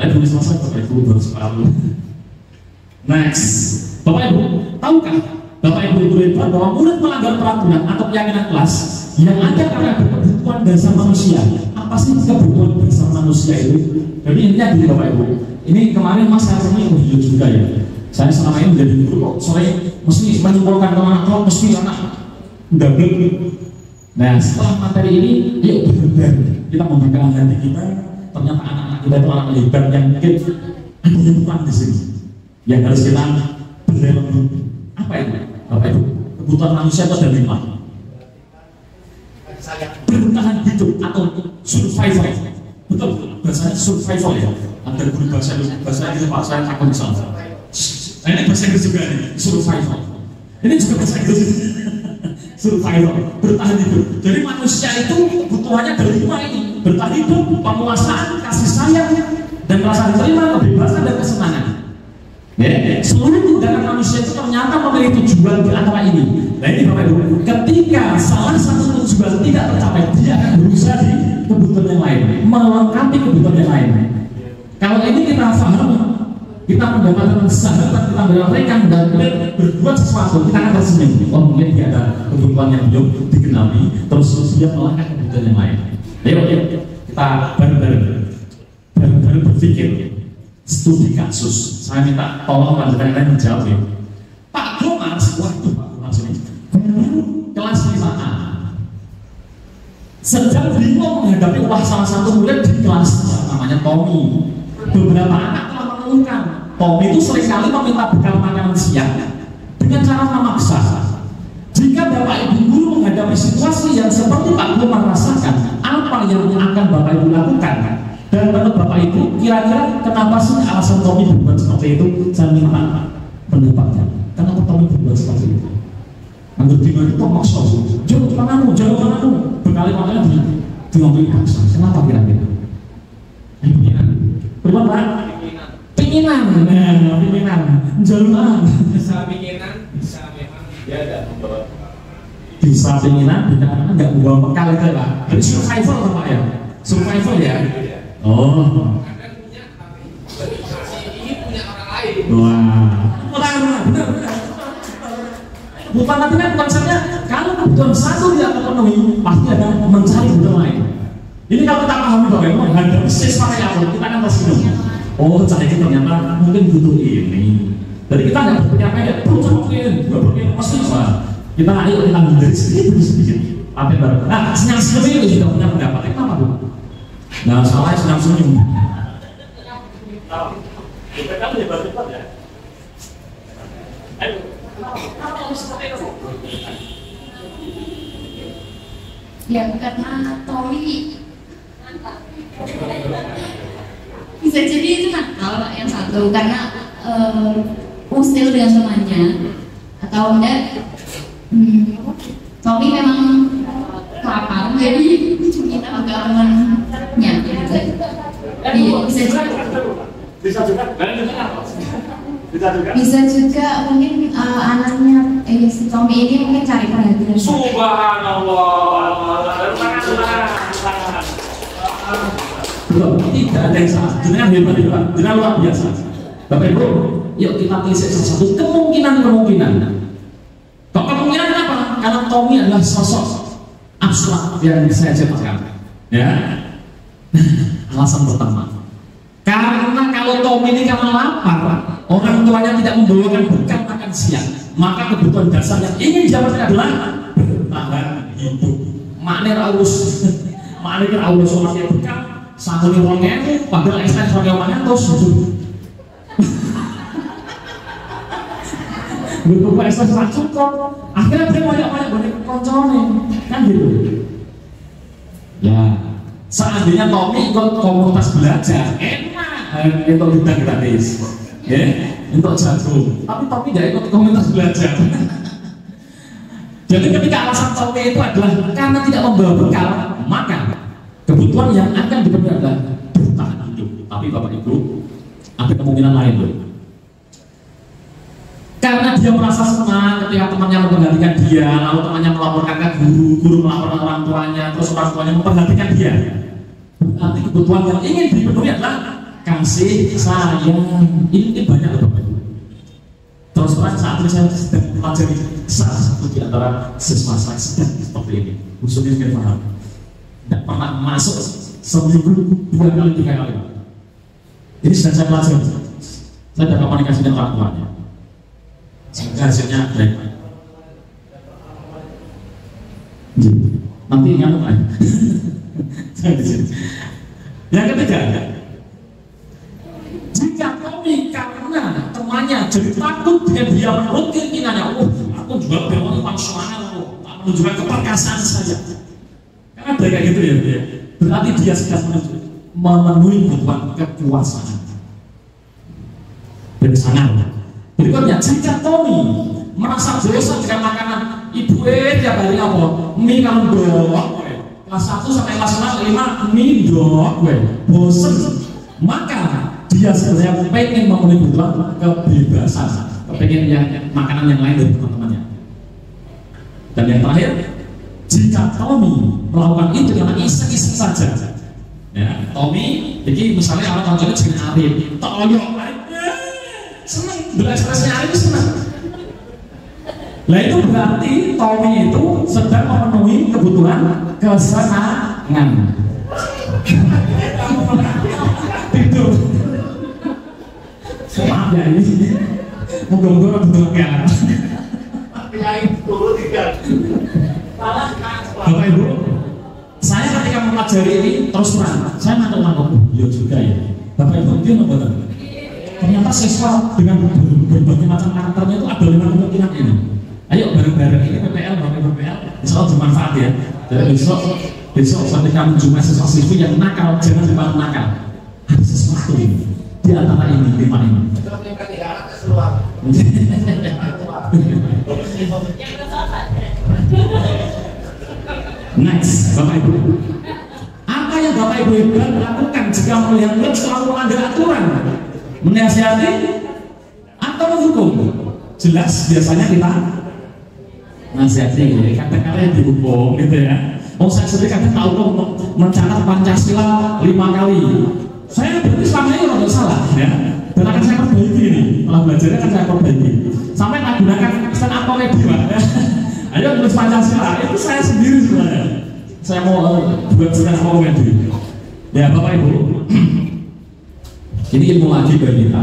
Tadi tulis selesai Bapak Ibu baru separuh. Next, Bapak Ibu, tahukah Bapak Ibu hebat bahwa murid melanggar peraturan atau keyakinan kelas yang ada karena kebutuhan dasar manusia? Apa sih kebutuhan dasar manusia itu? Jadi intinya gini Bapak Ibu, ini kemarin Mas saya temui juga ya. Saya selama ini menjadi guru kok sore mesti menyimpulkan anak mesti anak double. Nah setelah materi ini, yuk benar kita membuka hati kita. Ternyata anak-anak kita itu anak hebat yang mungkin ada yang kurang di sini, yang harus kita berdalam. Apa itu Bapak Ibu? Kebutuhan manusia itu ada 5. Bertahan hidup atau survival. Betul, bahasanya survival ya. Ada guru bahasa itu Pak, saya takut salah. Nah ini bahasa Inggris juga nih, survival. Ini juga bahasa Inggris. Survival, bertahan hidup. Jadi manusia itu kebutuhannya ada 5 ini: bertahan hidup, penguasaan, kasih sayang, dan rasa diterima, kebebasan dan kesenangan. Ya, seluruh tindakan manusia itu ternyata memiliki tujuan di antara ini. Nah ini Bapak Ibu, ketika salah satu tujuan tidak tercapai, dia akan berusaha di kebutuhan yang lain, melengkapi kebutuhan yang lain. Kalau ini kita paham, kita mendapatkan sahabat, kita mendapatkan dan berbuat sesuatu, kita akan tersenyum. Oh mungkin dia ada kebutuhan yang belum digenapi, terus dia melangkah kebutuhan yang lain. Ayo kita bareng-bareng berpikir. Studi kasus, saya minta tolong panjenengan menjawab ya. Pak Gomas, waduh Pak Gomas ini kelas 5A sedang bingung menghadapi salah satu murid di kelas namanya Tommy. Beberapa anak telah mengeluhkan Tommy itu seringkali meminta bekal makanan siang dengan cara memaksa. Jika Bapak Ibu guru menghadapi situasi yang seperti Pak Gomas rasakan, apa yang akan Bapak Ibu lakukan? Dan menurut Bapak Ibu, kira-kira kenapa sih alasan Tommy berbuat seperti itu? Saya minta pendapatnya. Kenapa Tommy berbuat seperti itu? Anggap dia itu maksa, jangan manamu, berkali-kali diambil paksa. Kenapa kira-kira? Pinginan. Berapa Pak? Pinginan. Nah, pinginan. Jalan. Bisa pinginan, bisa memang dia tidak membawa. Bisa pinginan, karena nggak membawa bekal itu Pak. Jadi survival Pak ya. Survival ya. Oh, Kadang punya, tapi ini punya orang lain. wah, benar. Bukan tapi kan konsepnya kalau kebutuhan satu tidak terpenuhi, pasti ada mencari kebutuhan lain. Ini kalau kita pahami bahwa memang menghadapi sesuatu yang kita akan tersenyum. Oh, cari kita ternyata mungkin butuh ini. Jadi kita nggak berpikir kayak mungkin pasti Pak. Kita ayo kita menjadi sedikit. Tapi baru. Nah, senyum itu sudah punya pendapat. Kenapa Bu? Nah, soalnya senyum. Kita kan hebat-hebat ya. Ayo, kenapa seperti itu? Ya karena Tommy bisa jadi itu nakal yang satu karena usil dengan temannya atau enggak Tommy memang lapar jadi kita agak temannya gitu. Bisa juga mungkin anaknya si Tommy ini mungkin cari perhatian. Subhanallah. Tidak ada yang salah. Jenengan hebat, jenengan luar biasa. Bapak Ibu, yuk kita telisik salah satu kemungkinan. Kok kemungkinan kenapa? Karena Tommy adalah sosok abstrak yang saya ceritakan. Ya, alasan pertama. Karena kalau Tommy ini karena lapar, orang tuanya tidak membawakan bekal makan siang, maka kebutuhan dasar yang ingin didapatkan adalah bertahan hidup. Maknanya harus soalnya bekal. Satu orangnya itu padahal ekstrak soalnya omanya terus butuh ekstrak cukup. Akhirnya dia banyak konconnya kan gitu. Ya, seandainya Tommy ikut komunitas belajar enak untuk bidang gratis, ya, untuk jagung. Tapi Tommy tidak ikut komunitas belajar. Jadi ketika alasan Tommy itu adalah karena tidak membawa bekal, maka kebutuhan yang akan dipenuhi adalah bertahan hidup. Tapi Bapak Ibu, ada kemungkinan lain loh. Karena dia merasa senang ketika temannya memperhatikan dia, lalu temannya melaporkan ke guru, guru melaporkan orang tuanya, terus orang tuanya memperhatikan dia, berarti kebutuhan yang ingin dipenuhi adalah kasih sayang. Ini banyak loh Bapak Ibu. Terus terang saat ini saya sedang pelajari salah satu di antara siswa saya sedang seperti ini, khususnya yang paham tidak pernah masuk seminggu 2 kali 3 kali. Ini sedang saya pelajari. Saya dapat komunikasi dengan orang tuanya. Semoga hasilnya baik. Nanti ingat lagi. Yang ketiga, jika Tommy karena temannya jadi takut dan dia menurut keinginannya, aku juga pengen fungsional, tak menunjukkan keperkasaan saja. Karena ada kayak gitu ya, berarti dia sudah memenuhi kebutuhan kekuasaan. Bersama. Berikutnya, jika Tommy merasa bosan dengan makanan, ibu tiap hari apa? Mie kalau dok, kelas 1 sampai kelas 5 mie dok, bosen. Maka dia sebenarnya pengen memenuhi kebutuhan kebebasan, pengen yang makanan yang lain dari teman-temannya. Dan yang terakhir, jika Tommy melakukan itu karena iseng-iseng saja, ya, Tommy, jadi misalnya orang contohnya jadi Arif, toyok, seneng, berekspresinya Arif itu seneng. Nah itu berarti Tommy itu sedang memenuhi kebutuhan kesenangan. Tidur. Maaf ya ini, moga-moga betul ya. Bapak Ibu, saya ketika mempelajari ini terus terang, saya nangkep ya juga ya. Bapak Ibu dia membuat ternyata siswa dengan berbagai macam karakternya itu ada 5 kemungkinan ini. Ayo bareng-bareng ini PPL, Bapak Ibu PPL, insya Allah bermanfaat ya. Jadi besok ketika menjumpai siswa-siswi yang nakal, jangan dipanggil nakal. Ada sesuatu ini di antara ini 5 ini. Next, Bapak Ibu, apa yang Bapak Ibu lakukan jika melihat selalu melanggar aturan, menasihati atau menghukum? Jelas biasanya kita nasihati, kata-kata yang dihukum gitu ya. Oh saya sendiri kadang tahu kok mencatat Pancasila 5 kali. Saya berarti selama ini tidak salah ya. Dan akan saya perbaiki ini. Malah belajarnya akan saya perbaiki. Sampai tak gunakan stand up comedy Pak. Ayo tulis Pancasila. Itu saya sendiri sebenarnya. Saya mau buat stand up comedy. Ya Bapak Ibu. Ini ilmu lagi bagi kita.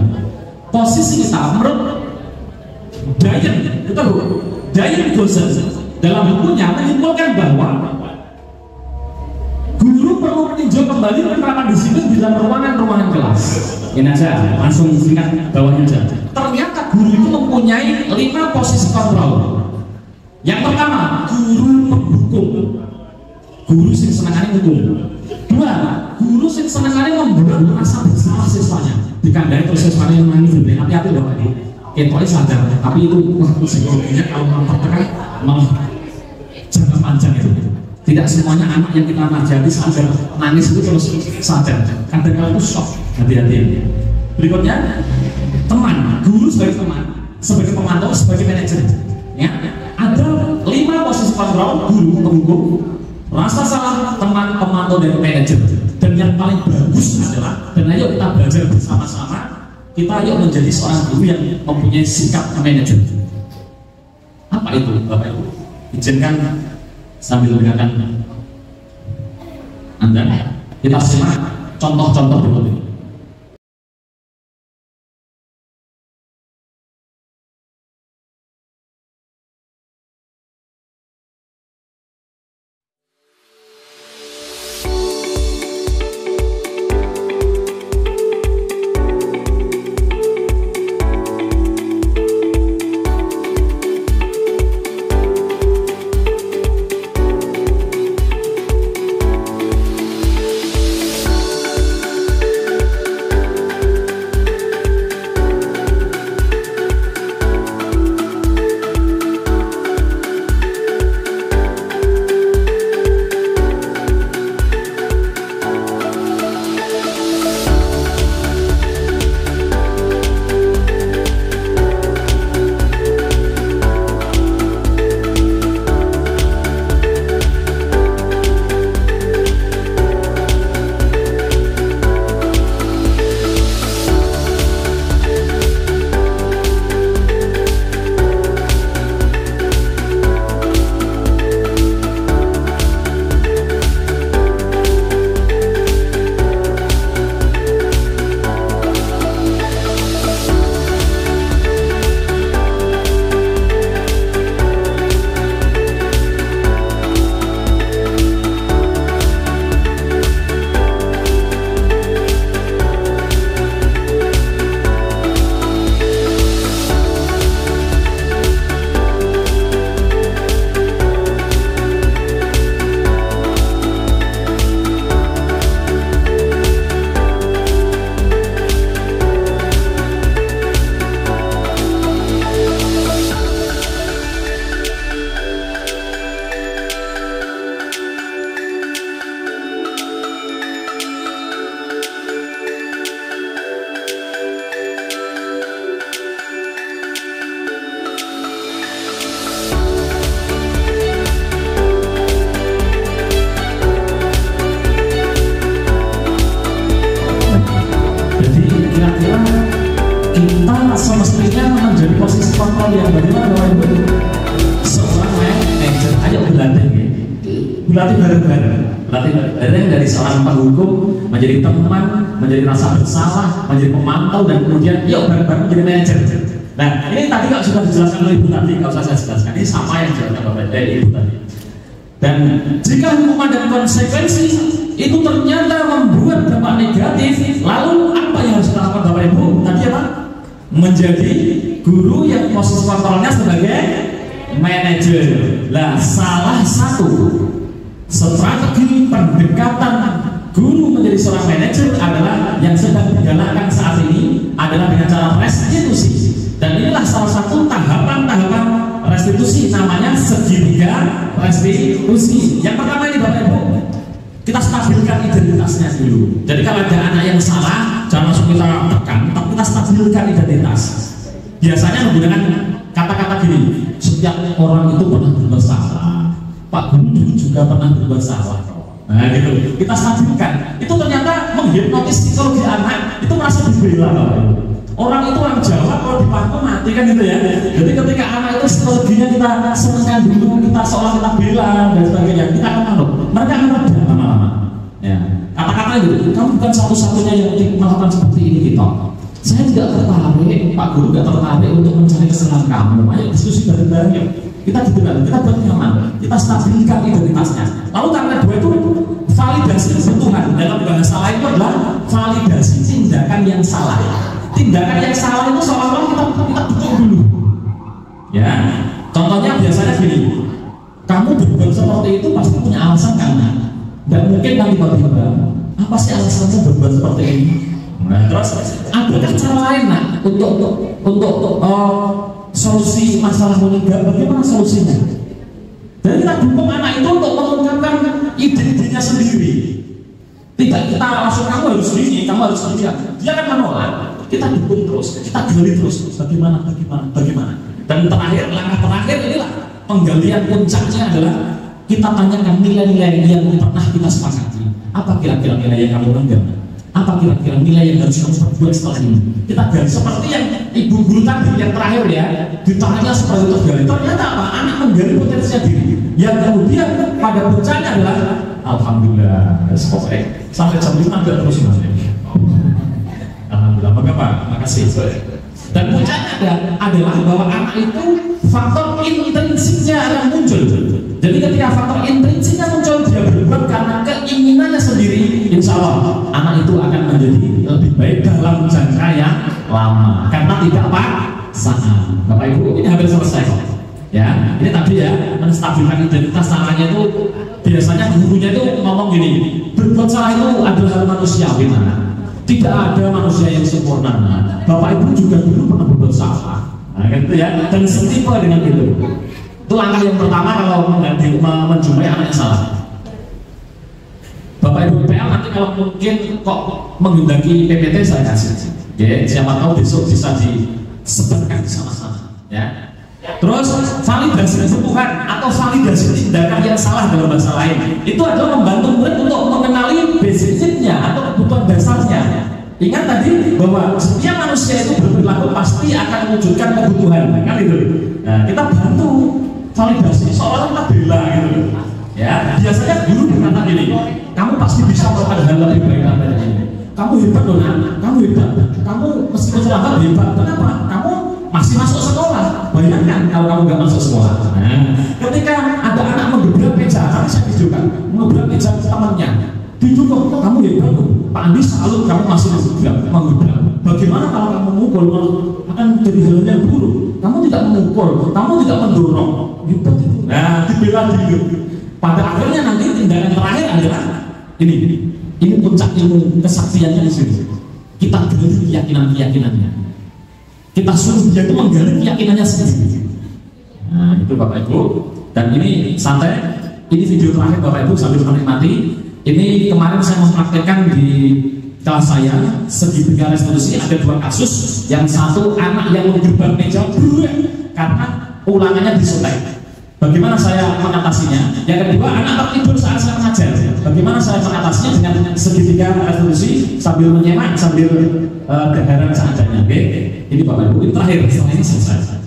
Posisi kita menurut Dayan, kita Bu. Dayan Gosen dalam bukunya menyimpulkan bahwa guru perlu meninjau kembali penerapan disiplin di dalam ruangan-ruangan kelas. Ini aja, langsung singkat bawahnya aja. Ternyata guru itu mempunyai 5 posisi kontrol. Yang pertama, guru menghukum. Guru sing senengane hukum. 2, guru sing senengane membuat rasa bersalah siswanya. Dikandai terus siswanya yang nangis, hati-hati loh Pak Ibu. Ketoknya sadar, tapi itu psikologinya kalau mempertekan malah jangka panjang itu. Tidak semuanya anak yang kita najati sadar nangis itu terus sadar. Kadang-kadang itu shock, hati-hati. Berikutnya, teman, guru sebagai teman, sebagai pemantau, sebagai manajer. Ya, ada 5 posisi kontrol guru menghukum, rasa salah teman, pemantau, dan manajer. Dan yang paling bagus adalah, dan ayo kita belajar bersama-sama. Kita yuk menjadi seorang guru yang mempunyai sikap manajer. Apa itu Bapak Ibu? Izinkan sambil mendengarkan Anda, kita simak contoh-contoh berikut ini. bagaimana Bapak Ibu? Seorang manajer, ayo berlatih ya. Berlatih bareng-bareng. Berlatih bareng dari seorang penghukum menjadi teman, menjadi rasa bersalah, menjadi pemantau, dan kemudian yuk bareng-bareng menjadi manajer. Nah, ini tadi kalau sudah dijelaskan oleh Ibu tadi, kalau saya jelaskan ini sama yang dijelaskan Bapak Ibu tadi. Dan jika hukuman dan konsekuensi itu ternyata membuat dampak negatif, lalu apa yang harus dilakukan Bapak Ibu? Tadi apa? Menjadi guru yang posisi kontrolnya sebagai manajer. Nah, salah satu strategi pendekatan guru menjadi seorang manajer adalah yang sedang digalakkan saat ini adalah dengan cara restitusi. Dan inilah salah satu tahapan-tahapan restitusi, namanya segitiga restitusi. Yang pertama ini Bapak Ibu, kita stabilkan identitasnya dulu. Jadi kalau ada anak yang salah, jangan langsung kita tekan, tapi kita stabilkan identitas. Biasanya menggunakan kata-kata gini, setiap orang itu pernah berbuat salah, Pak Guru juga pernah berbuat salah. Nah gitu, kita stabilkan. Itu ternyata menghipnotis psikologi anak, itu merasa dibela Bapak Ibu. Orang itu orang Jawa kalau dipaku mati kan gitu ya. Jadi ketika anak itu psikologinya kita senangkan dulu, kita seolah kita bela dan sebagainya, kita akan manut. Mereka akan reda lama-lama. Ya, kata-kata gitu. Kamu bukan satu-satunya yang melakukan seperti ini gitu. Saya tidak tertarik, Pak Guru tidak tertarik untuk mencari kesalahan kamu. Ayo diskusi bareng-bareng yuk. Kita didengar, kita buat nyaman, kita stabilkan identitasnya. Lalu karena dua itu validasi kebutuhan dalam bahasa lain itu adalah validasi tindakan yang salah. Tindakan yang salah itu seolah-olah kita dukung dulu. Ya, contohnya biasanya gini, kamu berbuat seperti itu pasti punya alasan karena, dan mungkin nanti tiba-tiba apa sih alasannya berbuat seperti ini? Nah, terus adakah cara lain untuk solusi masalah meninggal? Bagaimana solusinya? Dan kita dukung anak itu untuk mengungkapkan ide-idenya sendiri. Tidak kita langsung kamu harus ini, kamu harus ini. Dia akan menolak. Kita dukung terus, kita gali terus. Bagaimana? Dan terakhir, langkah terakhir inilah penggalian puncaknya adalah kita tanyakan nilai-nilai yang pernah kita sepakati. Apa kira-kira nilai yang kamu langgar? Apa kira-kira nilai yang harus kamu perbuat setelah ini? Kita gali seperti yang Ibu Guru tadi yang terakhir ya, ditanya seperti itu gali. Ternyata apa? Anak menggali potensinya diri. Yang kemudian pada puncaknya adalah alhamdulillah, sampai jam 5 tidak terus alhamdulillah, mengapa? Makasih. Dan puncaknya adalah bahwa anak itu faktor intrinsiknya akan muncul. Jadi ketika faktor intrinsiknya muncul, dia berbuat karena keinginannya sendiri, insya Allah anak itu akan menjadi lebih baik dalam jangka yang lama karena tidak paksaan. Bapak Ibu, ini hampir selesai kok. Ya, ini tadi ya, menstabilkan identitas. Caranya itu biasanya gurunya itu ngomong gini, berbuat salah itu adalah hal manusiawi. Tidak ada manusia yang sempurna. Bapak Ibu juga dulu pernah berbuat salah. Nah, gitu ya. Dan setipe dengan itu. Itu langkah yang pertama kalau menjumpai anak yang salah. Bapak Ibu PL nanti kalau mungkin kok menghendaki PPT saya kasih. Ya, siapa tahu besok bisa disebarkan sama-sama. Ya. Terus validasi kebutuhan atau validasi tindakan yang salah dalam bahasa lain itu adalah membantu murid untuk mengenali basicnya atau kebutuhan dasarnya. Ingat tadi bahwa setiap manusia itu berperilaku pasti akan mewujudkan kebutuhan, kan itu. Nah, kita bantu validasi seolah kita bela gitu. Ya, biasanya guru berkata gini, kamu pasti bisa melakukan hal lebih baik dari ini. Kamu hebat loh, kamu hebat. Kamu meskipun terlambat hebat. Kenapa? Kamu masih masuk sekolah. Bayangkan kalau kamu nggak masuk sekolah. Nah, ketika ada anak menggebrak meja, tadi saya tunjukkan, menggebrak meja temannya, didukung, kamu hebat tuh. Pak Andi salut kamu masih menggebrak. Bagaimana kalau kamu memukul? Akan jadi hal yang buruk. Kamu tidak memukul, kamu tidak mendorong. Hebat itu. Nah, dibela dulu. Pada akhirnya nanti tindakan terakhir adalah ini puncak ilmu kesaktiannya di sini. Kita gali keyakinannya. Kita suruh dia itu menggali keyakinannya sendiri. Nah, itu Bapak Ibu. Dan ini santai. Ini video terakhir Bapak Ibu sambil menikmati. Ini kemarin saya mempraktekkan di kelas saya segitiga restitusi. Ada 2 kasus. Yang satu anak yang menggebrak meja karena ulangannya disotek. Bagaimana saya mengatasinya? Yang kedua, anak tertidur saat saya mengajar. Bagaimana saya mengatasinya dengan segitiga restitusi sambil menyemak, sambil keharan seadanya. Oke? Ini Bapak Ibu, ini terakhir, setelah ini selesai.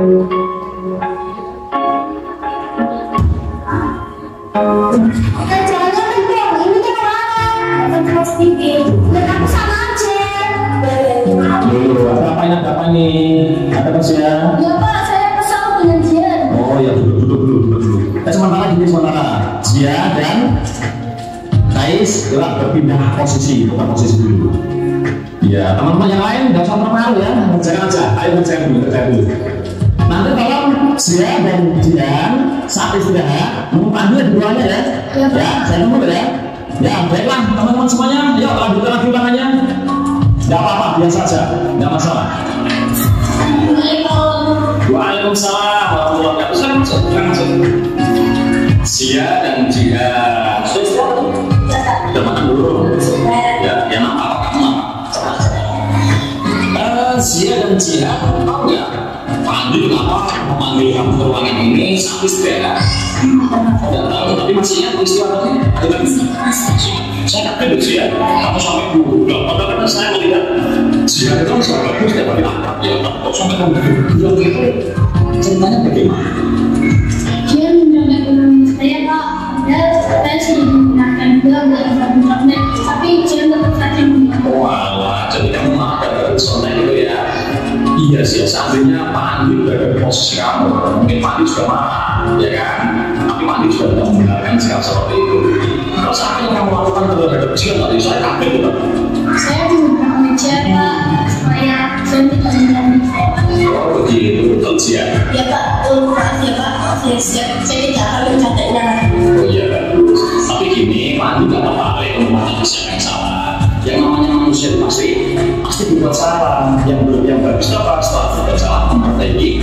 Jangan-jangan dong, ini kan mana? Kelas tinggi, dan aku sama aja. Ada apa nih? Ada Mas ya? Ya Pak, saya kesal dengan Jian. Oh ya, duduk. Sementara gini, Zia dan Kais gerak berpindah posisi, bukan posisi dulu. Ya, teman-teman yang lain nggak usah terpengaruh ya, ngerjakan aja. Ayo ngerjakan dulu. Nanti kalau Zia dan Jian saat istirahat, panggil duanya ya. Ya, Pak. Ya, saya tunggu ya. Ya, baiklah teman-teman semuanya, yuk lanjutkan lagi ulangannya. Nggak apa-apa, biasa aja, nggak masalah. Waalaikumsalam warahmatullahi wabarakatuh. Masuk. Zia dan Jian. Sudah makan dulu. Ya, yang apa? Zia dan Jian, tahu nggak? Pandu kenapa memanggil kamu ke ruangan ini sampai istirahat? Tidak tahu, tapi masih ingat peristiwanya? Saya kaget Zia, kamu sampai budak. Padahal saya melihat Zia itu sangat bagus setiap hari anak. Ya, kok sampai kamu budak itu? Ceritanya bagaimana? Dia menyampaikan saya Pak, saya sudah menggunakan juga budak-budaknya, tapi dia tetap saja menggunakan. Walah, jadi kamu malah ada sontek itu ya? Iya sih, seandainya Pak Andi berada di posisi kamu, mungkin Pak Andi sudah marah, ya kan? Tapi Pak Andi sudah tidak menggunakan sikap seperti itu. Kalau sampai yang kamu lakukan terhadap Jian tadi, saya kaget gitu. Saya menggunakan Jian Pak, supaya saya tidak mengganggu saya. Oh begitu, betul Jian. Ya Pak, maaf ya Pak, saya tidak akan mencatatnya lagi. Oh iya bagus. Tapi gini, Pak Andi nggak apa-apa kalau memang siapa yang salah. Yang namanya manusia itu pasti dibuat salah. Yang bagus apa? Setelah dibuat salah, memperbaiki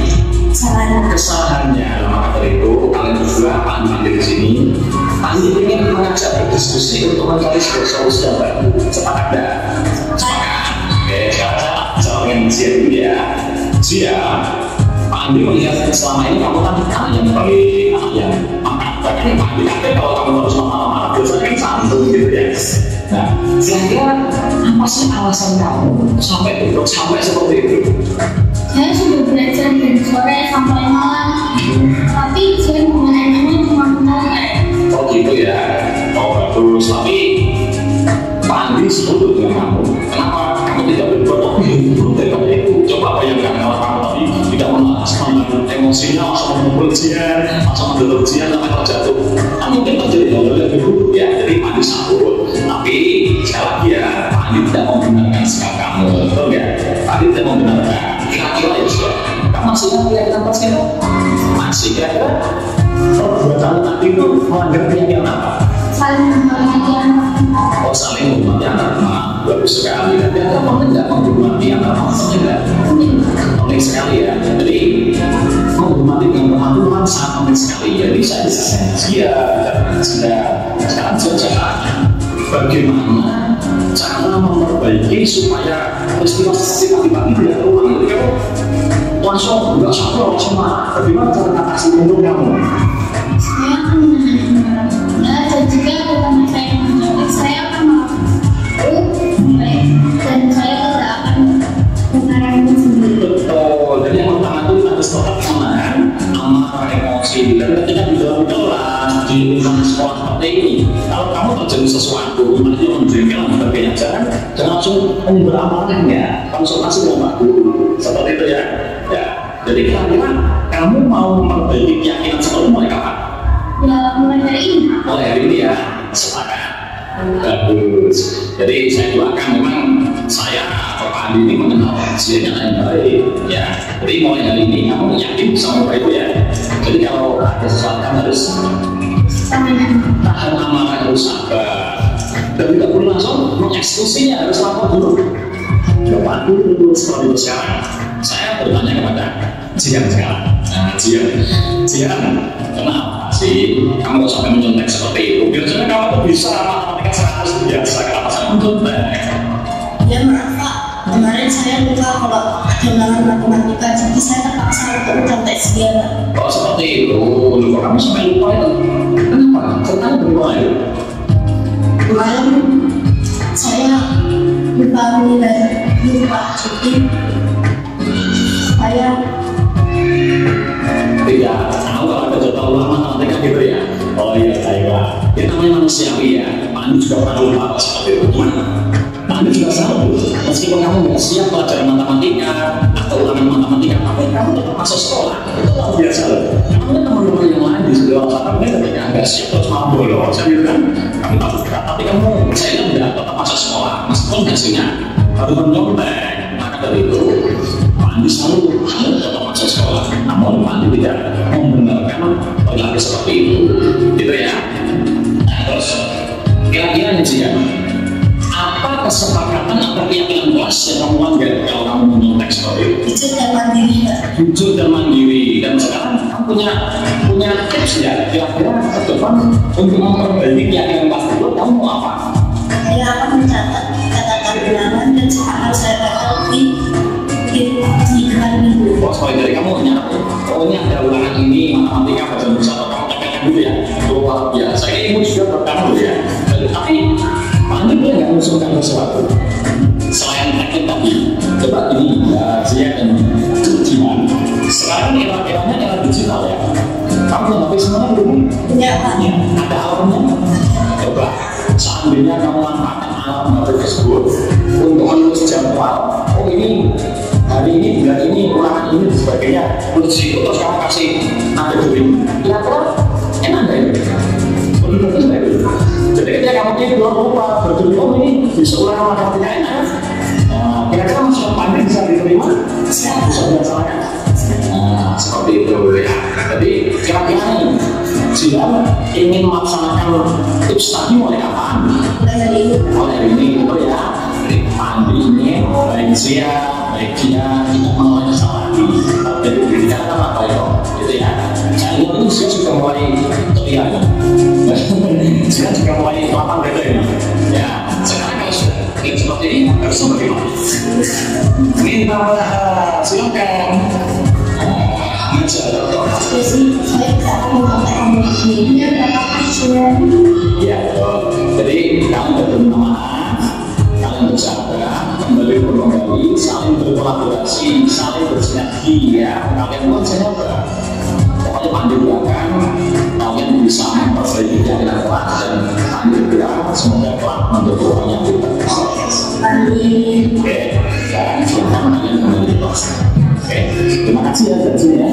kesalahannya. Maka dari itu kalian berdua Pak Andi di sini. Pak Andi ingin mengajak berdiskusi untuk mencari solusi yang baru. Cepat ada. Oke, sekarang saya ingin Jian dulu ya. Jian, Pak Andi melihat selama ini kamu kan anak yang baik, anak yang makan. Bahkan Pak Andi kaget kalau kamu harus marah-marah. Biasanya kan santun gitu ya. Nah, kira-kira apa sih alasan kamu sampai seperti itu? Saya sudah belajar dari sore sampai malam, tapi saya mengenainya cuma menolak. Oh gitu ya. Oh bagus. Tapi Pak Andi setuju dengan kamu. Kenapa kamu tidak berbuat lebih buruk daripada itu? Coba bayangkan kalau kamu tadi tidak menahan emosinya, langsung memukul Jian, langsung mendorong Jian sampai terjatuh. Kan mungkin terjadi hal lebih buruk ya. Jadi Pak Andi sambut. Tapi sekali lagi ya, Pak Andi tidak membenarkan sikap kamu, betul ya? Pak Andi tidak membenarkan. Kira-kira ya sudah. Kamu masih ingat keyakinan pasti? Masih kira-kira? Perbuatan tadi itu melanggar keyakinan apa? Saling menghormati anak. Oh saling menghormati anak. Bagus sekali. Dan kamu tidak menghormati anak maksudnya enggak? Penting sekali ya. Jadi menghormati dengan kemampuan sangat penting sekali. Jadi saya sekarang saja bagaimana cara memperbaiki supaya peristiwa seperti tadi tidak terulang. Jadi kamu langsung nggak sabar langsung marah. Bagaimana cara mengatasi untuk kamu? Saya akan menahan marah. Dan jika bukan saya yang menjawab, saya akan dan saya tidak akan mengarahkan sendiri. Betul. Jadi yang pertama itu harus tetap menahan amarah emosi. Dan ketika di dalam kelas di lingkungan sekolah seperti ini, kalau kamu terjadi sesuatu, artinya menjengkel dan sebagainya, jangan langsung menyimpan amarahnya. Konsultasi sama guru seperti itu ya. Ya. Jadi kira-kira kamu mau memperbaiki keyakinan seperti mulai kapan? Ya mulai hari ini. Mulai hari ini ya. Sepakat. Bagus. Jadi saya doakan memang saya atau Pak Andi ini mengenal Jian yang baik ya. Jadi mulai hari ini kamu yakin bisa mengubah itu ya. Jadi kalau ada sesuatu kamu harus tahan amarah, harus sabar. Dan tidak perlu langsung mengeksekusinya, harus lapor dulu. Bapak dulu seperti itu sekarang. Saya bertanya kepada Jian sekarang. Nah, Jian, kenapa sih kamu sampai mencontek seperti itu? Biasanya kamu tuh bisa matematika 100 biasa, kenapa saya mencontek? Ya maaf Pak, kemarin saya lupa kalau ada ulangan matematika, jadi saya terpaksa untuk mencontek Jian. Oh seperti itu, lupa kamu sampai lupa itu? Kenapa? Ceritanya bagaimana itu? Kemarin saya lupa nilai, lupa jadi saya Tidak tahu kalau ada jadwal ulama nanti kan gitu ya. Oh iya, baiklah. Ini namanya manusiawi ya. Pak Andi juga pernah lupa seperti itu. Pak Andi juga selalu, meskipun kamu nggak siap pelajaran matematika atau ulangan matematika, tapi kamu tetap masuk sekolah. Itu luar biasa loh. Kamu teman-teman yang lain di sekolah sana ketika nggak siap terus malah bolos, saya bilang kan kamu tahu berat, tapi kamu saya tidak tetap masuk sekolah, meskipun hasilnya baru menyontek. Maka dari itu Pak Andi selalu tetap masuk sekolah, namun Pak Andi tidak membenarkan perilaku seperti itu, gitu ya. Nah, terus kira-kira nih sih ya, apa kesepakatan atau keyakinan kelas yang kamu langgar kalau kamu menyontek seperti itu? Jujur dan mandiri. Jujur dan mandiri. Dan sekarang kamu punya tips ya, kira-kira ke depan untuk memperbaiki keyakinan kelas itu kamu mau apa? Saya akan mencatat catatan ulangan dan akan saya bakal di depan minggu. Oh, soal dari kamu nyatet, oh ini ada ulangan ini matematika bahasa Indonesia atau kamu tekan dulu ya. Luar biasa. Ini juga buat kamu ya. Tapi Pak Andi boleh nggak mengusulkan sesuatu selain teknik tadi? Coba ini ya, saya dan ujian. Sekarang era-eranya era digital ya. Kamu punya HP semua belum? Punya Pak. Ya, ada alarmnya. Coba seandainya kamu manfaatkan alarm dari Facebook untuk menulis jadwal. Oh ini hari ini, bulan ini, ulangan ini dan sebagainya. Terus itu terus kamu kasih ada duri. Kira-kira enak nggak ini? Betul-betul nggak itu? Jadi ketika kamu tidur lupa berdiri, oh ini bisa ulangan matematika enak. Kira-kira masalah pandai bisa diterima? Bisa dilaksanakan. Nah, seperti itu ya. Jadi kira-kira nih, jika ingin melaksanakan tips tadi mulai kapan? Mulai hari ini itu ya. Jadi mandi ini baik dia tidak mengalami kesalahan lagi. Jadi dikatakan apa itu? Gitu ya. Saya lihat ini saya sudah mulai terlihat. Saya juga mulai lapang gitu ini. Ya, sekarang kalau sudah lihat seperti ini harus bagaimana? Minta silakan. Saya akan mengatakan begini berapa pasien? Iya, jadi kamu berterima maaf, kalian bersahabat, kembali berkembali, saling berkolaborasi, saling bersinergi ya. Kalian buat saya apa? Pokoknya Andi doakan kalian bisa memperbaiki keyakinan kelas dan Andi berdoa semoga kelak menjadi orang yang pintar. Amin. Oke, sekarang silakan kalian kembali di kelas. Oke, terima kasih ya dari sini ya.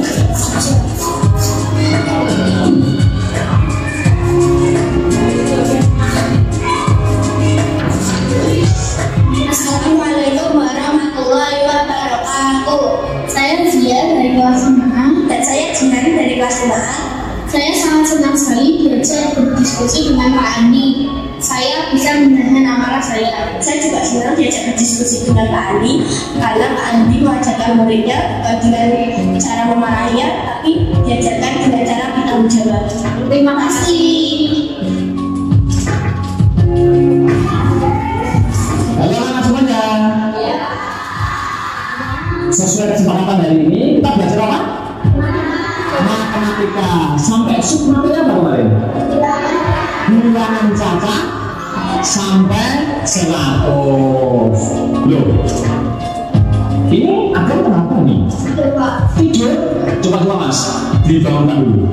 Assalamualaikum warahmatullahi wabarakatuh. Saya Zia dari kelas 5 dan saya Jinari dari kelas 5. Saya sangat senang sekali belajar berdiskusi dengan Pak Andi. Saya bisa menahan amarah saya. Saya juga senang diajak berdiskusi dengan Pak Andi karena Pak Andi mengajarkan muridnya bukan dengan cara memarahinya, tapi diajarkan dengan cara bertanggung jawab. Terima kasih. Halo anak semuanya. Sesuai kesepakatan hari ini kita belajar apa? Matematika. Sampai sub matematika apa kemarin? Bilangan cacat sampai 100. Loh, ini agak kenapa nih? Tidur? Coba mas, dibangunkan dulu.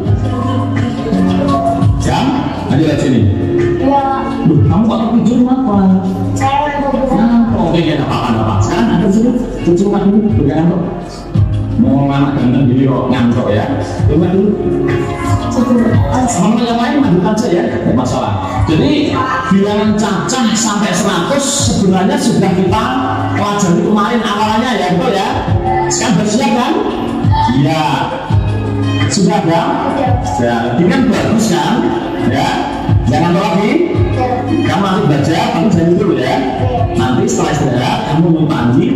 Jam? Ayo lihat sini. Loh, kamu kok tidur kenapa? Oke, ya apa-apa. Sekarang ada sini, cuci rumah dulu, bukan ngantuk. Mau anak ganteng gini kok ngantuk ya. Rumah dulu. Sama yang lain lanjut aja ya, tidak masalah. Jadi bilangan cacah sampai 100 sebenarnya sudah kita pelajari kemarin awalannya ya, betul ya. Sekarang bersiap kan? Iya. Sudah kan? Ya, ini kan bagus kan? Ya. Jangan lupa lagi. Kamu nanti belajar, kamu jangan dulu ya. Nanti setelah istirahat kamu minta Andi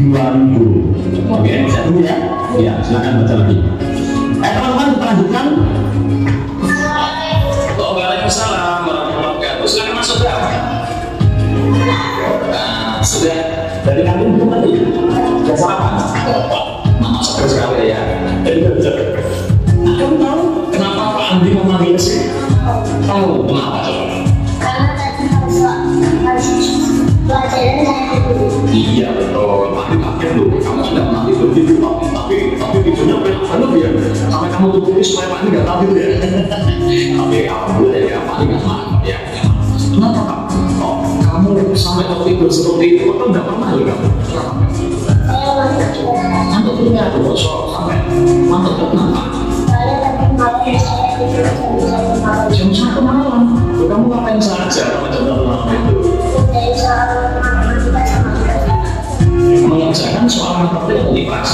2000. Oke, saya tunggu ya. Iya, silakan baca lagi. Teman-teman kita lanjutkan. Waalaikumsalam warahmatullahi wabarakatuh. Silakan masuk ya. Nah, sudah dari kalian belum tadi? Sudah sarapan? Mama sekali sekali ya. Jadi belajar. Nah, kamu tahu kenapa Pak Andi memanggil sih? Tahu kenapa coba? Karena tadi harus pelajaran saya dulu. Iya betul. Pak Andi kaget loh. Kamu tidak pernah tidur tapi tidurnya supaya Pak Andi nggak tahu gitu ya. Tapi alhamdulillah ya Pak Andi nggak marah ya. Kenapa Pak? Oh, kamu sampai tertidur seperti itu, kok nggak pernah ya kamu? Sampai punya bosok sampai mantap kenapa? Jam 1 malam. Kamu ngapain saja sama jam 1 malam itu? Mengerjakan soal materi di kelas.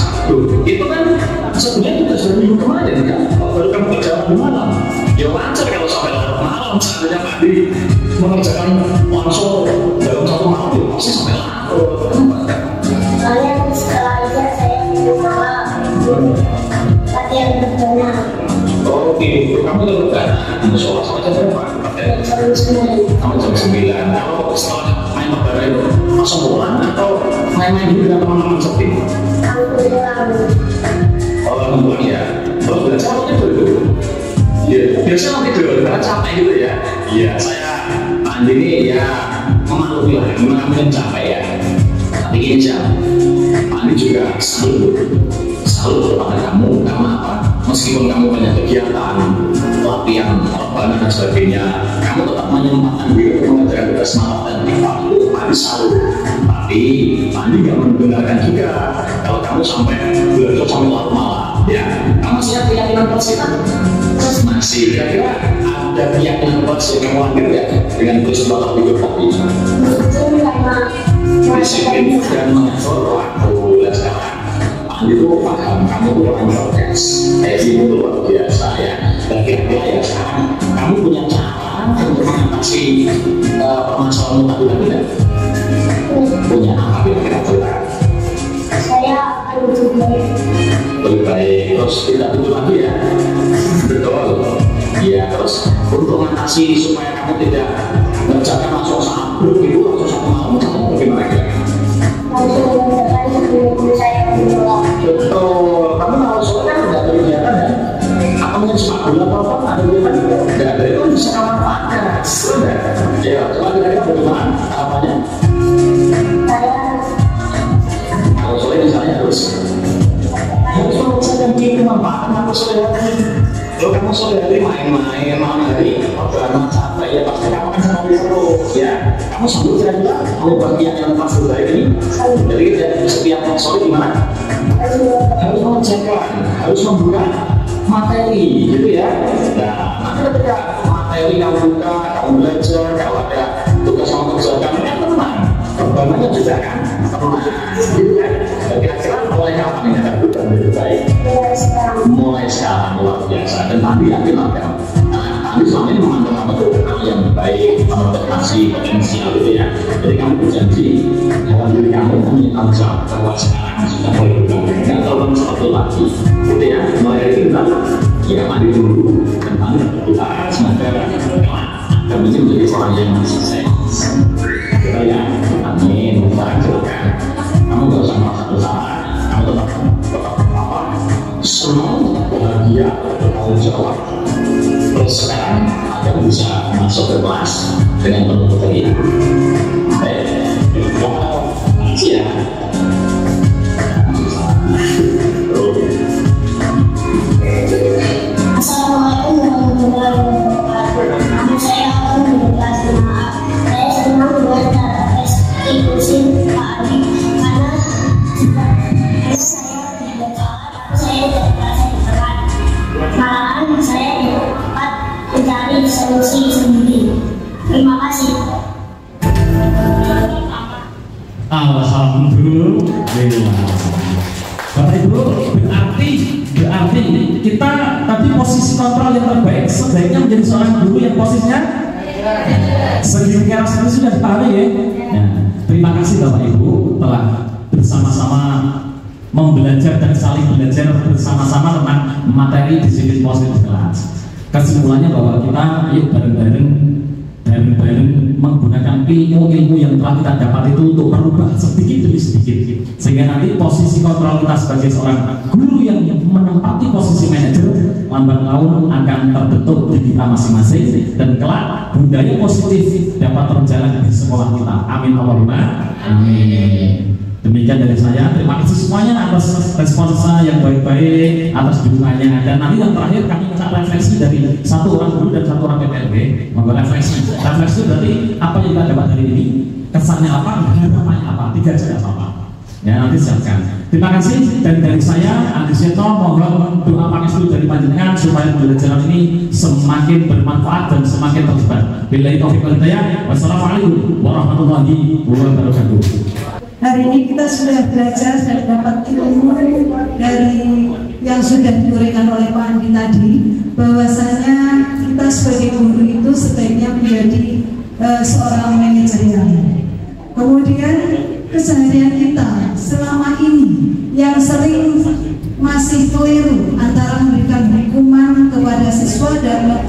Itu kan sebenarnya tugas dari minggu kemarin kan. Baru kamu kerjakan di malam. Ya lancar kalau sampai larut malam. Seandainya Pak Andi mengerjakan langsung dalam 1 malam, ya pasti sampai larut. Soalnya setelah itu saya latihan berenang. Oh gitu, kamu udah berenang musola sampai jam berapa? Sampai jam 9. Kalau setelah main lebaran itu langsung pulang atau main-main dulu dengan teman-teman seperti itu? Oh langsung pulang ya. Terus belajar apa tidur dulu? Iya, biasanya nanti tidur karena capek gitu ya. Iya, saya Pak Andi ini ya memaklumi lah, gimana kamu yang capek ya. Tapi gini aja, Pak Andi juga selalu kepada kamu, karena apa? Meskipun kamu banyak kegiatan, latihan, rebahan dan sebagainya, kamu tetap menyempatkan diri untuk mengerjakan tugas malam dan privat itu Pak Andi selalu. Tapi Pak Andi nggak membenarkan juga kalau kamu sampai belajar sampai larut malam. Ya, kamu masih ada keyakinan persita? Masih. Kira-kira ada keyakinan persita yang kamu lahir ya dengan peristiwa hidup tadi? Disiplin dan mengatur waktu dan sekarang. Itu paham, kamu tuh orang prokes. Itu luar biasa ya. Dan kira-kira ya sekarang kamu punya cara untuk mengatasi permasalahan tadi tidak? Punya apa kira-kira? Saya akan lebih baik, terus tidak tidur lagi ya? Betul. Iya, terus untuk mengatasi supaya kamu tidak mengerjakan langsung sabruk itu langsung 1 malam, kamu bagaimana kira-kira? langsung mengerjakan sebelum saya berdoa. Betul, kamu kalau sore kan tidak ada kegiatan ya? Atau mungkin sepak bola atau apa, ada kegiatan? Tidak ada, itu bisa kamu manfaatkan. Sudah, ya, coba kira-kira bagaimana harapannya? Kalau sore misalnya harus mengerjakan diri manfaatkan kamu sore hari. Kalau kamu sore hari main-main, malam hari karena capek ya pasti kamu akan sama terus ya. Kamu sambil kira-kira kamu bagian yang pas baik ini. Jadi setiap sore gimana? Harus mengerjakan, harus membuka materi gitu ya. Nah, nanti ketika materi kamu buka, kamu belajar, kalau ada tugas yang kerjakan, ya tenang. Perbankannya juga kan tenang gitu kan. Kira-kira mulai kapan ini akan berubah lebih baik? Mulai sekarang luar biasa. Dan tadi yakin lah kan. Tadi selama ini memandang apa tuh yang baik, kasih potensial gitu ya. Jadi kamu berjanji dalam diri kamu punya tanggung jawab bahwa sekarang sudah mulai berubah. Nggak terlalu seperti lagi gitu ya. Mulai dari kita ya mandi dulu dan mandi berdoa semoga kami ini menjadi orang yang sukses. Kita ya amin. Kita kamu gak usah merasa bersalah. Kamu tetap apa? Senang, bahagia, bertanggung jawab. Terus sekarang Anda bisa masuk ke kelas dengan penuh kebahagiaan. Baik, wow, makasih ya. Assalamualaikum warahmatullahi wabarakatuh. Nama saya akan berkelas maaf. Saya senang belajar inklusi Pak Adi karena saya tidak kalah, saya tidak merasa ditekan. Malahan saya dapat mencari solusi sendiri. Terima kasih. Alhamdulillah. Bapak Ibu, berarti kita tadi posisi kontrol yang terbaik sebaiknya menjadi seorang guru yang posisinya segitiga rasanya sudah dipahami ya. Nah, terima kasih Bapak Ibu telah bersama-sama membelajar dan saling belajar bersama-sama tentang materi disiplin positif kelas. Kesimpulannya bahwa kita yuk bareng-bareng menggunakan ilmu-ilmu yang telah kita dapat itu untuk merubah sedikit demi sedikit, sehingga nanti posisi kontrol kita sebagai seorang guru yang menempati posisi manajer lambat laun akan terbentuk di kita masing-masing, dan kelak budaya positif dapat terjalan di sekolah kita. Amin Allahumma amin. Demikian dari saya, terima kasih semuanya atas respon saya yang baik-baik, atas dukungannya. Dan nanti yang terakhir kami minta refleksi dari satu orang guru dan satu orang PPLB. Mau refleksi itu berarti apa yang kita dapat hari ini, kesannya apa, harapannya apa, 3 saja apa. Ya, nanti siapkan. Terima kasih, dan dari saya Andi Sujetno mohon doa pangestu dari panjenengan supaya pembelajaran ini semakin bermanfaat dan semakin tersebar. Billahi taufiq wal hidayah. Wassalamualaikum warahmatullahi wabarakatuh. Hari ini kita sudah belajar dan dapat ilmu dari yang sudah diuraikan oleh Pak Andi tadi, bahwasanya kita sebagai guru itu sebaiknya menjadi seorang manajerial. Kemudian keseharian kita selama ini yang sering masih keliru antara memberikan hukuman kepada siswa dan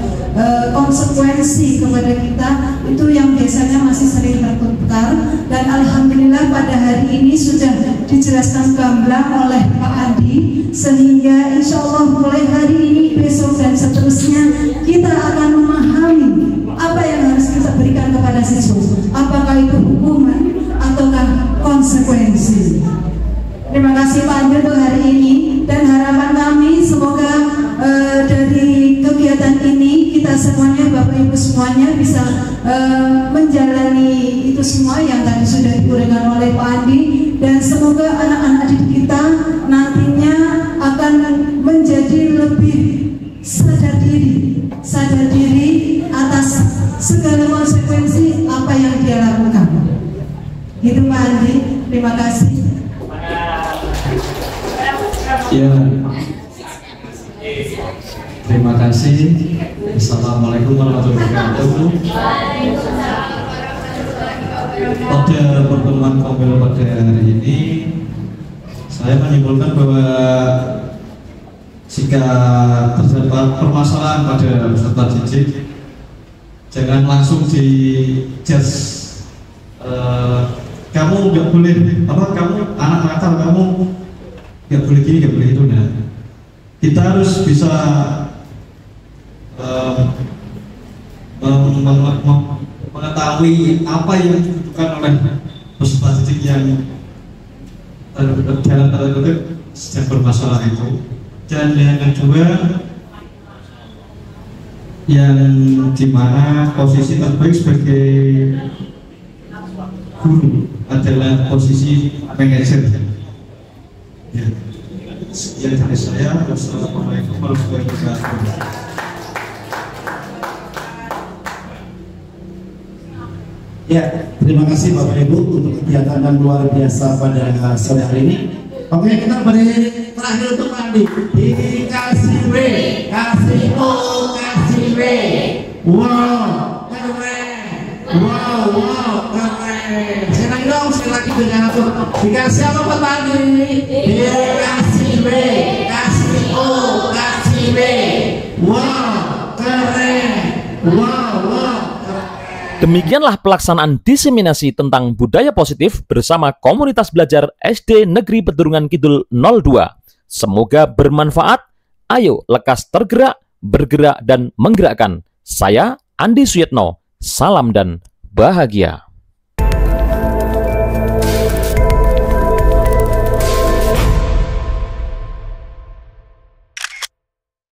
konsekuensi kepada kita, itu yang biasanya masih sering tertukar. Dan alhamdulillah pada hari ini sudah dijelaskan gamblang oleh Pak Andi, sehingga insya Allah mulai hari ini, besok dan seterusnya kita akan memahami apa yang harus kita berikan kepada siswa, apakah itu hukuman ataukah konsekuensi. Terima kasih Pak Andi untuk hari ini, dan harapan kami semoga dari kegiatan ini kita semuanya, Bapak Ibu semuanya bisa menjalani itu semua yang tadi sudah diuraikan oleh Pak Andi, dan semoga anak-anak didik kita nantinya akan menjadi lebih sadar diri atas segala konsekuensi apa yang dia lakukan. Gitu Pak Andi, terima kasih. Ya, terima kasih. Assalamualaikum warahmatullahi wabarakatuh. Pada pertemuan Komel pada hari ini, saya menyimpulkan bahwa jika terdapat permasalahan pada peserta didik, jangan langsung di-judge. Kamu nggak boleh, kamu anak nakal, kamu nggak boleh gini, nggak boleh itu. Nah, kita harus bisa mengetahui apa yang dibutuhkan oleh peserta didik yang dalam tanda kutip sedang bermasalah itu. Dan yang kedua, yang dimana posisi terbaik sebagai guru adalah posisi manajer. Ya. Sekian dari saya. Wassalamualaikum warahmatullahi wabarakatuh. Ya, terima kasih Bapak Ibu untuk kegiatan yang luar biasa pada sore hari ini. Oke, kita beri terakhir untuk Pak Andi. Dikasih W, kasih O, kasih W. Wow, keren. Wow, keren. Sekali dong, sekali lagi dengan aku. Dikasih apa Pak Andi? Dikasih W, kasih O, kasih W. Wow, keren. Wow. Demikianlah pelaksanaan diseminasi tentang budaya positif bersama komunitas belajar SD Negeri Peturungan Kidul 02. Semoga bermanfaat. Ayo lekas tergerak, bergerak, dan menggerakkan. Saya Andi Sujetno. Salam dan bahagia.